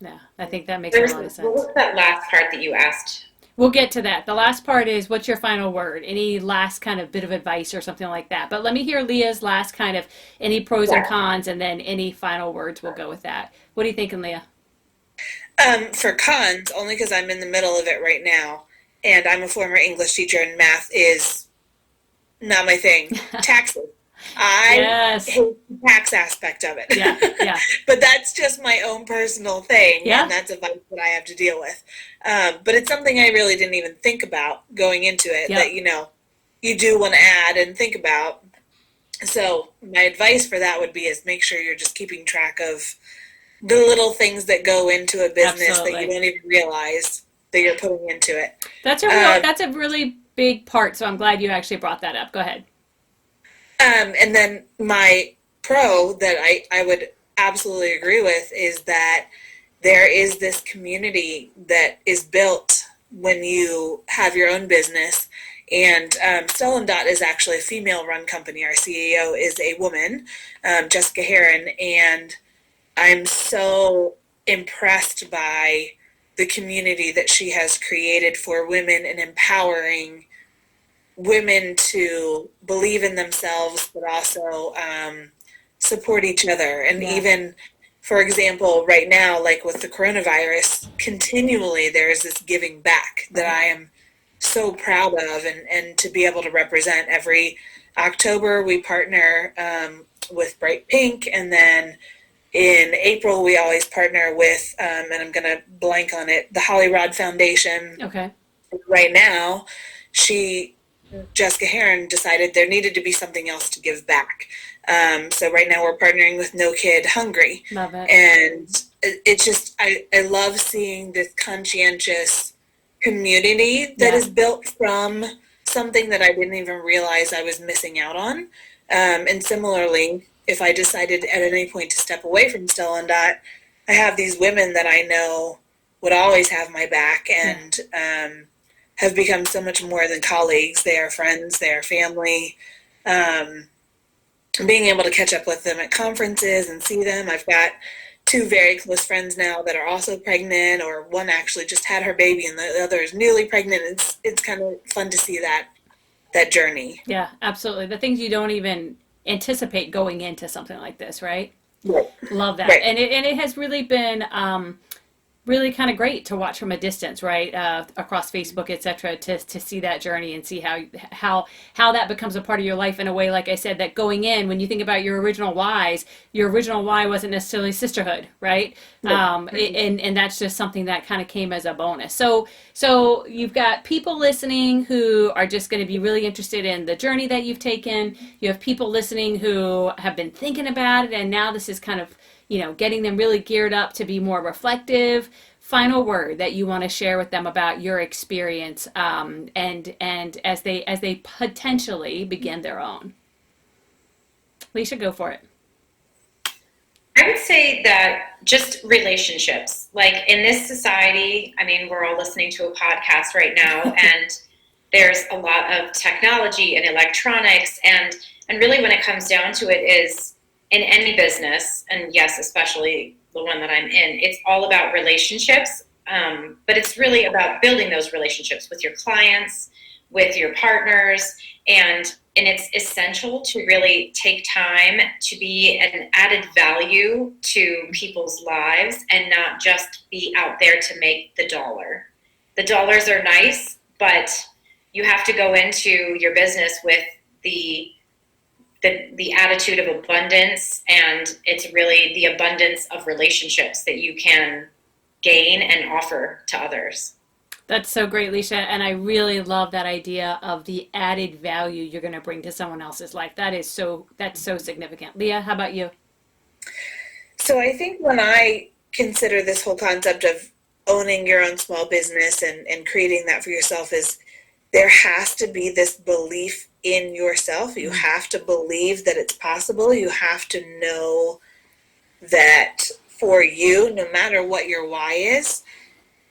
Speaker 1: Yeah, I think that makes a lot of sense.
Speaker 3: What was that last part that you asked?
Speaker 1: We'll get to that. The last part is, what's your final word? Any last kind of bit of advice or something like that? But let me hear Leah's last kind of any pros and cons, and then any final words. We'll go with that. What are you thinking, Leah?
Speaker 4: For cons, only because I'm in the middle of it right now, and I'm a former English teacher, and math is not my thing. Taxes. I hate the tax aspect of it.
Speaker 1: Yeah.
Speaker 4: But that's just my own personal thing,
Speaker 1: yeah.
Speaker 4: And that's advice that I have to deal with. But it's something I really didn't even think about going into it, that, you do want to add and think about. So my advice for that would be is make sure you're just keeping track of the little things that go into a business that you don't even realize that you're putting into it.
Speaker 1: That's a really big part, so I'm glad you actually brought that up. Go ahead.
Speaker 4: And then my pro that I would absolutely agree with is that there is this community that is built when you have your own business. And Stella & Dot is actually a female-run company. Our CEO is a woman, Jessica Heron, and I'm so impressed by the community that she has created for women and empowering women to believe in themselves, but also support each other. And even, for example, right now, like with the coronavirus, continually there is this giving back that I am so proud of, and to be able to represent. Every October we partner with Bright Pink, and then in April we always partner with, and I'm going to blank on it, the Holly Rod Foundation.
Speaker 1: Okay.
Speaker 4: Right now, Jessica Heron decided there needed to be something else to give back. So right now we're partnering with No Kid Hungry.
Speaker 1: Love it.
Speaker 4: And it's just, I love seeing this conscientious community that is built from something that I didn't even realize I was missing out on. And similarly, if I decided at any point to step away from Stella & Dot, I have these women that I know would always have my back, and have become so much more than colleagues. They are friends, they are family. Being able to catch up with them at conferences and see them. I've got 2 very close friends now that are also pregnant, or one actually just had her baby and the other is newly pregnant. It's kind of fun to see that journey.
Speaker 1: Yeah, absolutely. The things you don't even anticipate going into something like this, right?
Speaker 4: Right.
Speaker 1: Love that.
Speaker 4: Right.
Speaker 1: And it has really been really kind of great to watch from a distance, right? Across Facebook, etc., to see that journey and see how that becomes a part of your life in a way, like I said, that going in, when you think about your original why wasn't necessarily sisterhood, right? And that's just something that kind of came as a bonus. So you've got people listening who are just going to be really interested in the journey that you've taken. You have people listening who have been thinking about it, and now this is kind of, getting them really geared up to be more reflective. Final word that you want to share with them about your experience, and as they potentially begin their own. Lecia, go for it.
Speaker 3: I would say that just relationships, like in this society, I mean, we're all listening to a podcast right now, and there's a lot of technology and electronics, and really when it comes down to it is, in any business, and yes, especially the one that I'm in, it's all about relationships, but it's really about building those relationships with your clients, with your partners, and it's essential to really take time to be an added value to people's lives and not just be out there to make the dollar. the dollars are nice, but you have to go into your business with the attitude of abundance, and it's really the abundance of relationships that you can gain and offer to others.
Speaker 1: That's so great, Lecia. And I really love that idea of the added value you're going to bring to someone else's life. That's so significant. Leah, how about you?
Speaker 4: So I think when I consider this whole concept of owning your own small business and creating that for yourself, is there has to be this belief in yourself. You have to believe that it's possible. You have to know that for you, no matter what your why is,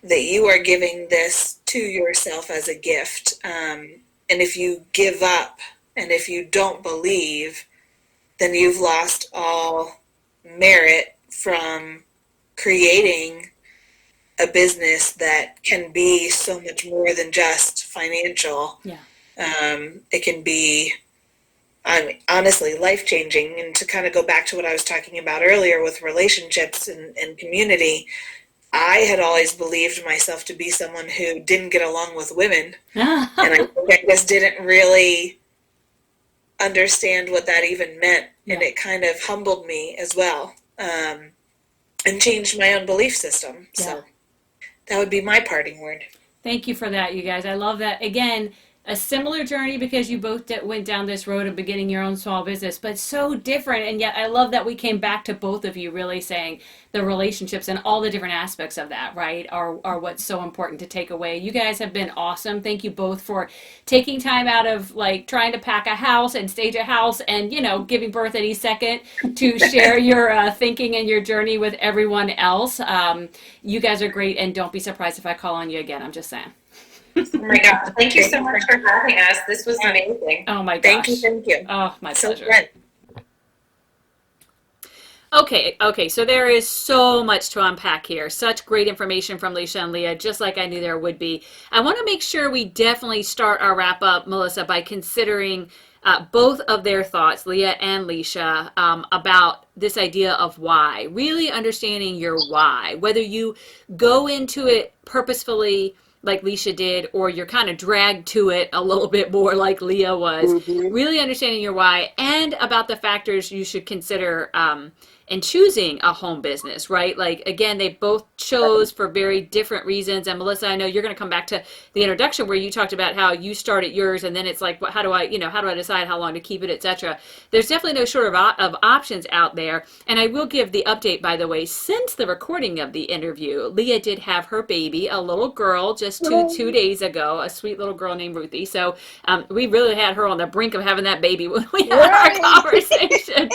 Speaker 4: that you are giving this to yourself as a gift. And if you give up and if you don't believe, then you've lost all merit from creating a business that can be so much more than just financial.
Speaker 1: Yeah.
Speaker 4: It can be, honestly, life-changing. And to kind of go back to what I was talking about earlier with relationships and community, I had always believed myself to be someone who didn't get along with women. And I think I just didn't really understand what that even meant. Yeah. And it kind of humbled me as well, and changed my own belief system. Yeah. So that would be my parting word.
Speaker 1: Thank you for that, you guys. I love that. Again, a similar journey because you both went down this road of beginning your own small business, but so different. And yet I love that we came back to both of you really saying the relationships and all the different aspects of that, right, are what's so important to take away. You guys have been awesome. Thank you both for taking time out of like trying to pack a house and stage a house and, giving birth any second to share your thinking and your journey with everyone else. You guys are great, and don't be surprised if I call on you again. I'm just saying.
Speaker 3: Oh my gosh. Thank you so much for having us. This was amazing.
Speaker 1: Oh my gosh.
Speaker 4: Thank you.
Speaker 1: Oh, my pleasure.
Speaker 4: So
Speaker 1: Okay, so there is so much to unpack here. Such great information from Lecia and Leah, just like I knew there would be. I want to make sure we definitely start our wrap up, Melissa, by considering both of their thoughts, Leah and Lecia, about this idea of why. Really understanding your why, whether you go into it purposefully like Lecia did, or you're kind of dragged to it a little bit more like Leah was. Mm-hmm. Really understanding your why, and about the factors you should consider in choosing a home business, right? Like, again, they both chose for very different reasons. And Melissa, I know you're going to come back to the introduction where you talked about how you started yours, and then it's like, how do I decide how long to keep it, etc. There's definitely no short of options out there. And I will give the update, by the way, since the recording of the interview, Leah did have her baby, a little girl, just two days ago, a sweet little girl named Ruthie. So we really had her on the brink of having that baby when we had our conversation.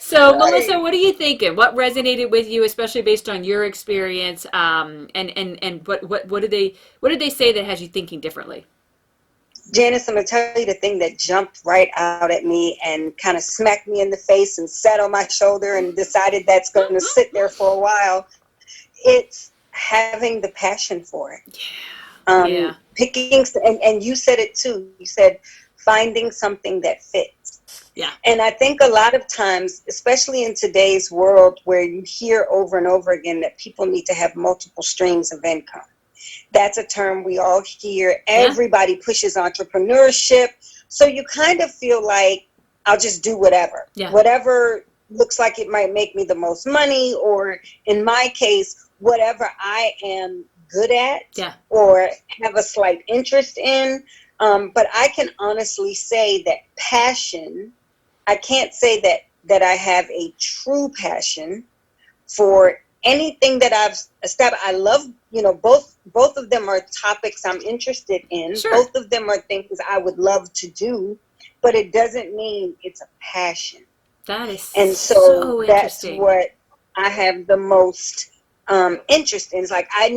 Speaker 1: So Melissa, what do you thinking? What resonated with you, especially based on your experience? And what did they say that has you thinking differently?
Speaker 2: Janice, I'm gonna tell you the thing that jumped right out at me and kind of smacked me in the face and sat on my shoulder and decided that's going to sit there for a while. It's having the passion for it. Yeah. Picking, and you said it too. You said finding something that fits.
Speaker 1: Yeah.
Speaker 2: And I think a lot of times, especially in today's world where you hear over and over again that people need to have multiple streams of income. That's a term we all hear. Everybody pushes entrepreneurship. So you kind of feel like, I'll just do whatever. Yeah. Whatever looks like it might make me the most money, or in my case, whatever I am good at or have a slight interest in. But I can honestly say that passion, I can't say that I have a true passion for anything that I've established. I love, both of them are topics I'm interested in. Sure. Both of them are things I would love to do, but it doesn't mean it's a passion.
Speaker 1: That is
Speaker 2: so that's what I have the most interest in. It's like I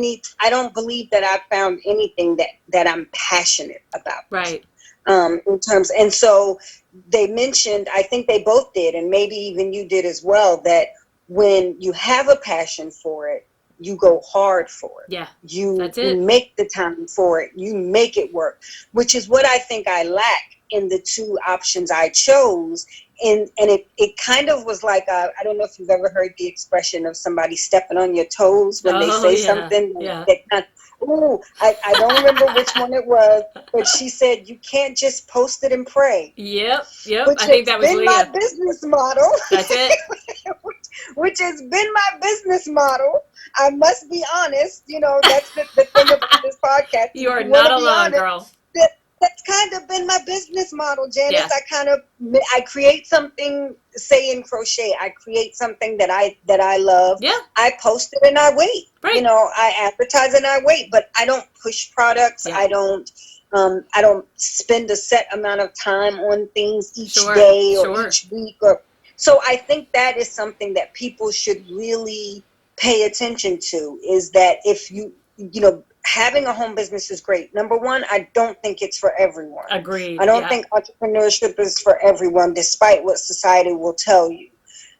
Speaker 2: don't believe that I found anything that I'm passionate about.
Speaker 1: Right.
Speaker 2: In terms, and so they mentioned, I think they both did, and maybe even you did as well, that when you have a passion for it, you go hard for it.
Speaker 1: Yeah.
Speaker 2: You make the time for it. You make it work, which is what I think I lack in the two options I chose, and it kind of was like, I don't know if you've ever heard the expression of somebody stepping on your toes when they say something. I don't remember which one it was, but she said, you can't just post it and pray.
Speaker 1: Yep.
Speaker 2: Which
Speaker 1: I think that was
Speaker 2: been
Speaker 1: Leah.
Speaker 2: my business model.
Speaker 1: That's it.
Speaker 2: which has been my business model. I must be honest. That's the thing about this podcast.
Speaker 1: You are not alone,
Speaker 2: honest,
Speaker 1: girl.
Speaker 2: That's kind of been my business model, Janice.
Speaker 1: Yeah.
Speaker 2: I create something, say in crochet, I create something that I love.
Speaker 1: Yeah.
Speaker 2: I post it and I wait.
Speaker 1: Right.
Speaker 2: I advertise and I wait, but I don't push products.
Speaker 1: Yeah.
Speaker 2: I don't spend a set amount of time on things each day or each week. So I think that is something that people should really pay attention to, is that if having a home business is great. Number one, I don't think it's for everyone.
Speaker 1: Agreed.
Speaker 2: I don't think entrepreneurship is for everyone, despite what society will tell you.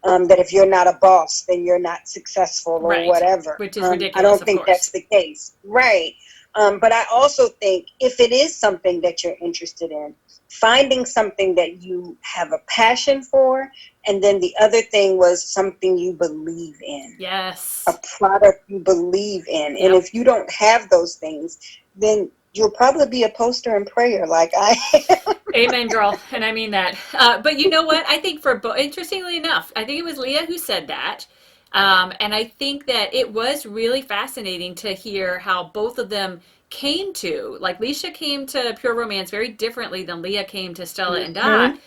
Speaker 2: That if you're not a boss, then you're not successful or whatever.
Speaker 1: Which is ridiculous.
Speaker 2: I don't think that's the case. Right. But I also think if it is something that you're interested in, finding something that you have a passion for, and then the other thing was something you believe in.
Speaker 1: Yes.
Speaker 2: A product you believe in. And if you don't have those things, then you'll probably be a poster and prayer like I am.
Speaker 1: Amen, girl. And I mean that. But you know what? I think interestingly enough, I think it was Leah who said that. And I think that it was really fascinating to hear how both of them came to, like Lecia came to Pure Romance very differently than Leah came to Stella and Dot.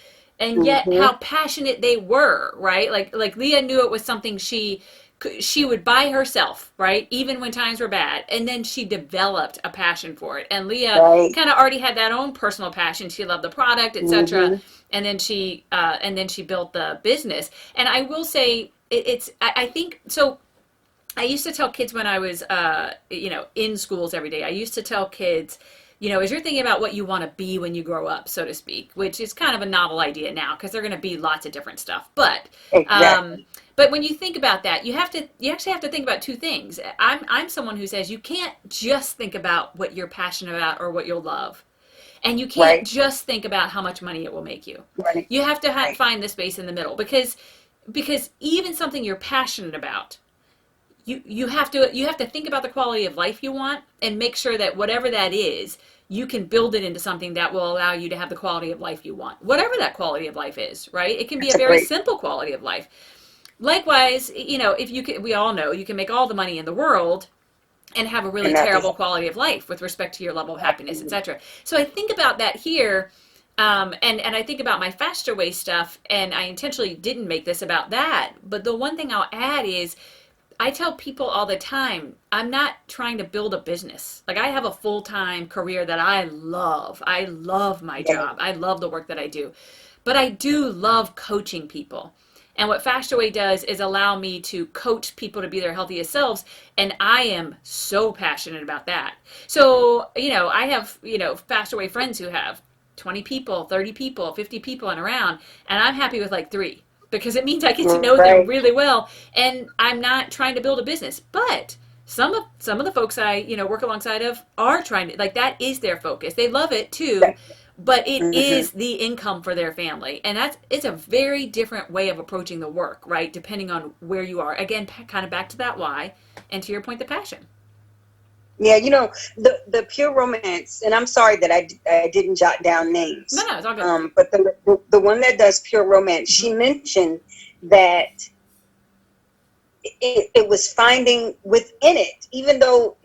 Speaker 1: And yet how passionate they were, right? Like Leah knew it was something she would buy herself, right? Even when times were bad. And then she developed a passion for it. And Leah kind of already had that own personal passion. She loved the product, etc. And then she built the business. And I will say I think so. I used to tell kids when I was in schools every day. I used to tell kids, as you're thinking about what you want to be when you grow up, so to speak, which is kind of a novel idea now because they're going to be lots of different stuff. But but when you think about that, you actually have to think about two things. I'm someone who says you can't just think about what you're passionate about or what you'll love. And you can't just think about how much money it will make you. Right. You have to find the space in the middle because even something you're passionate about, you have to think about the quality of life you want and make sure that whatever that is, you can build it into something that will allow you to have the quality of life you want. Whatever that quality of life is, right? It can be a very simple quality of life. Likewise, we all know you can make all the money in the world and have a really terrible quality of life with respect to your level of happiness, etc. So I think about that here. And I think about my faster way stuff, and I intentionally didn't make this about that. But the one thing I'll add is I tell people all the time, I'm not trying to build a business. Like I have a full-time career that I love. I love my job. I love the work that I do. But I do love coaching people. And what Faster Way does is allow me to coach people to be their healthiest selves. And I am so passionate about that. So, I have, Faster Way friends who have 20 people, 30 people, 50 people and around. And I'm happy with like 3. Because it means I get to know them really well, and I'm not trying to build a business. But some of the folks I work alongside of are trying to, like, that is their focus. They love it too, but it is the income for their family, and it's a very different way of approaching the work, right? Depending on where you are. Again, kind of back to that why, and to your point, the passion.
Speaker 2: Yeah, the Pure Romance, and I'm sorry that I didn't jot down names.
Speaker 1: No, it's all good.
Speaker 2: But the one that does Pure Romance, she mentioned that it was finding within it, even though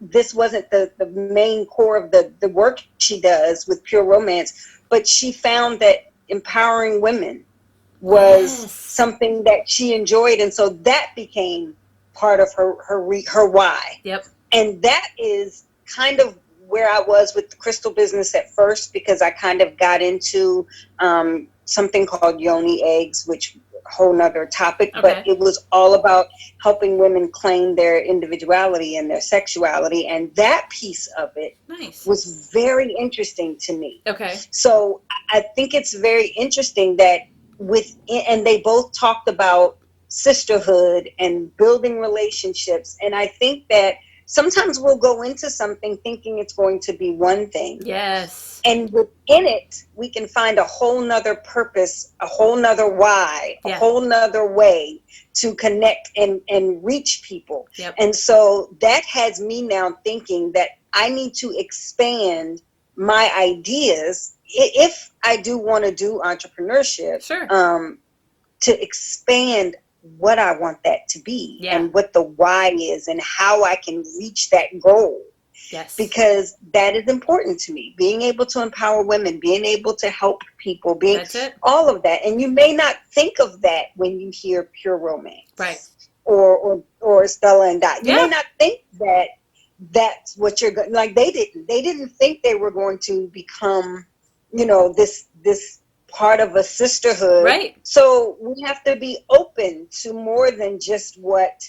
Speaker 2: this wasn't the main core of the work she does with Pure Romance, but she found that empowering women was something that she enjoyed, and so that became part of her why.
Speaker 1: Yep.
Speaker 2: And that is kind of where I was with the crystal business at first, because I kind of got into something called yoni eggs, which whole nother topic, but it was all about helping women claim their individuality and their sexuality. And that piece of it was very interesting to me.
Speaker 1: Okay.
Speaker 2: So I think it's very interesting that and they both talked about sisterhood and building relationships. And I think that sometimes we'll go into something thinking it's going to be one thing.
Speaker 1: Yes.
Speaker 2: And within it, we can find a whole nother purpose, a whole nother why, a whole nother way to connect and reach people.
Speaker 1: Yep.
Speaker 2: And so that has me now thinking that I need to expand my ideas if I do want to do entrepreneurship.
Speaker 1: Sure.
Speaker 2: To expand what I want that to be and what the why is and how I can reach that goal.
Speaker 1: Yes.
Speaker 2: Because that is important to me. Being able to empower women, being able to help people, all of that. And you may not think of that when you hear Pure Romance.
Speaker 1: Right.
Speaker 2: Or Stella and Dot. You may not think that that's what you're going, like they didn't think they were going to become, this part of a sisterhood.
Speaker 1: Right.
Speaker 2: So we have to be open to more than just what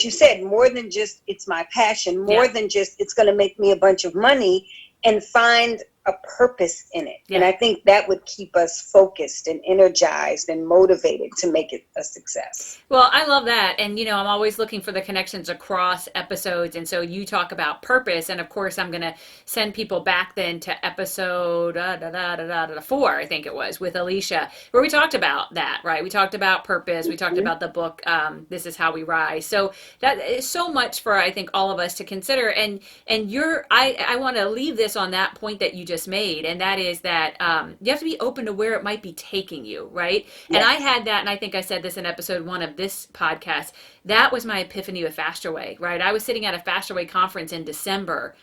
Speaker 2: you said, more than just it's my passion, more than just it's going to make me a bunch of money, and find a purpose in it. And I think that would keep us focused and energized and motivated to make it a success.
Speaker 1: Well, I love that. And, I'm always looking for the connections across episodes. And so you talk about purpose. And of course, I'm going to send people back then to episode 4, I think it was, with Lecia, where we talked about that, right? We talked about purpose. We talked about the book, This Is How We Rise. So that is so much for, I think, all of us to consider. And I want to leave this on that point that you just made, and that is that you have to be open to where it might be taking you, right? Yes. And I had that, and I think I said this in episode 1 of this podcast, that was my epiphany with Faster Way, right? I was sitting at a Faster Way conference in December,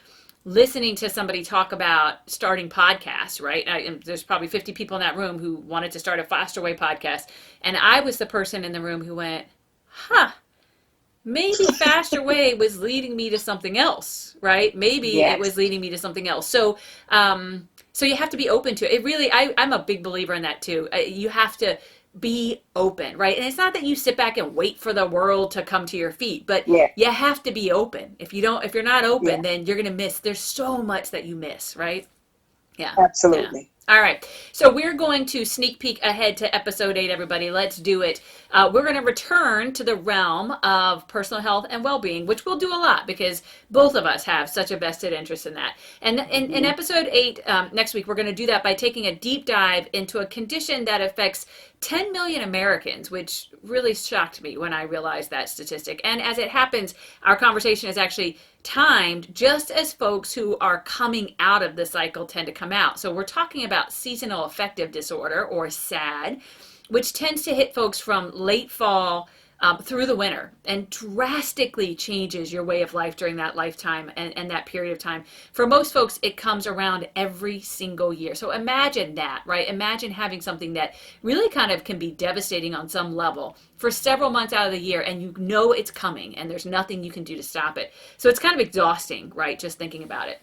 Speaker 1: listening to somebody talk about starting podcasts, right? There's probably 50 people in that room who wanted to start a Faster Way podcast, and I was the person in the room who went, maybe Faster Way was leading me to something else, right? Maybe it was leading me to something else. So, so you have to be open to it. It really, I'm a big believer in that too. You have to be open, right? And it's not that you sit back and wait for the world to come to your feet, but you have to be open. If you're not open, then you're going to miss. There's so much that you miss, right? Yeah.
Speaker 2: Absolutely.
Speaker 1: Yeah. All right. So we're going to sneak peek ahead to episode 8, everybody. Let's do it. We're going to return to the realm of personal health and well-being, which we'll do a lot because both of us have such a vested interest in that. And in episode 8 next week, we're going to do that by taking a deep dive into a condition that affects 10 million Americans, which really shocked me when I realized that statistic. And as it happens, our conversation is actually timed just as folks who are coming out of the cycle tend to come out. So we're talking about seasonal affective disorder, or SAD, which tends to hit folks from late fall through the winter and drastically changes your way of life during that lifetime and that period of time. For most folks, it comes around every single year. So imagine that, right? Imagine having something that really kind of can be devastating on some level for several months out of the year, and you know it's coming and there's nothing you can do to stop it. So it's kind of exhausting, right? Just thinking about it.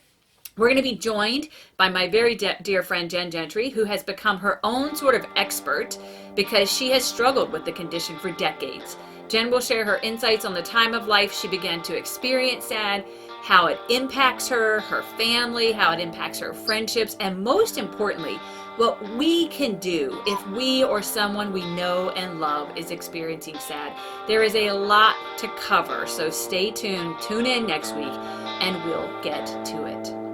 Speaker 1: We're going to be joined by my very dear friend Jen Gentry, who has become her own sort of expert because she has struggled with the condition for decades. Jen will share her insights on the time of life she began to experience SAD, how it impacts her, her family, how it impacts her friendships, and most importantly, what we can do if we or someone we know and love is experiencing SAD. There is a lot to cover, so stay tuned. Tune in next week, and we'll get to it.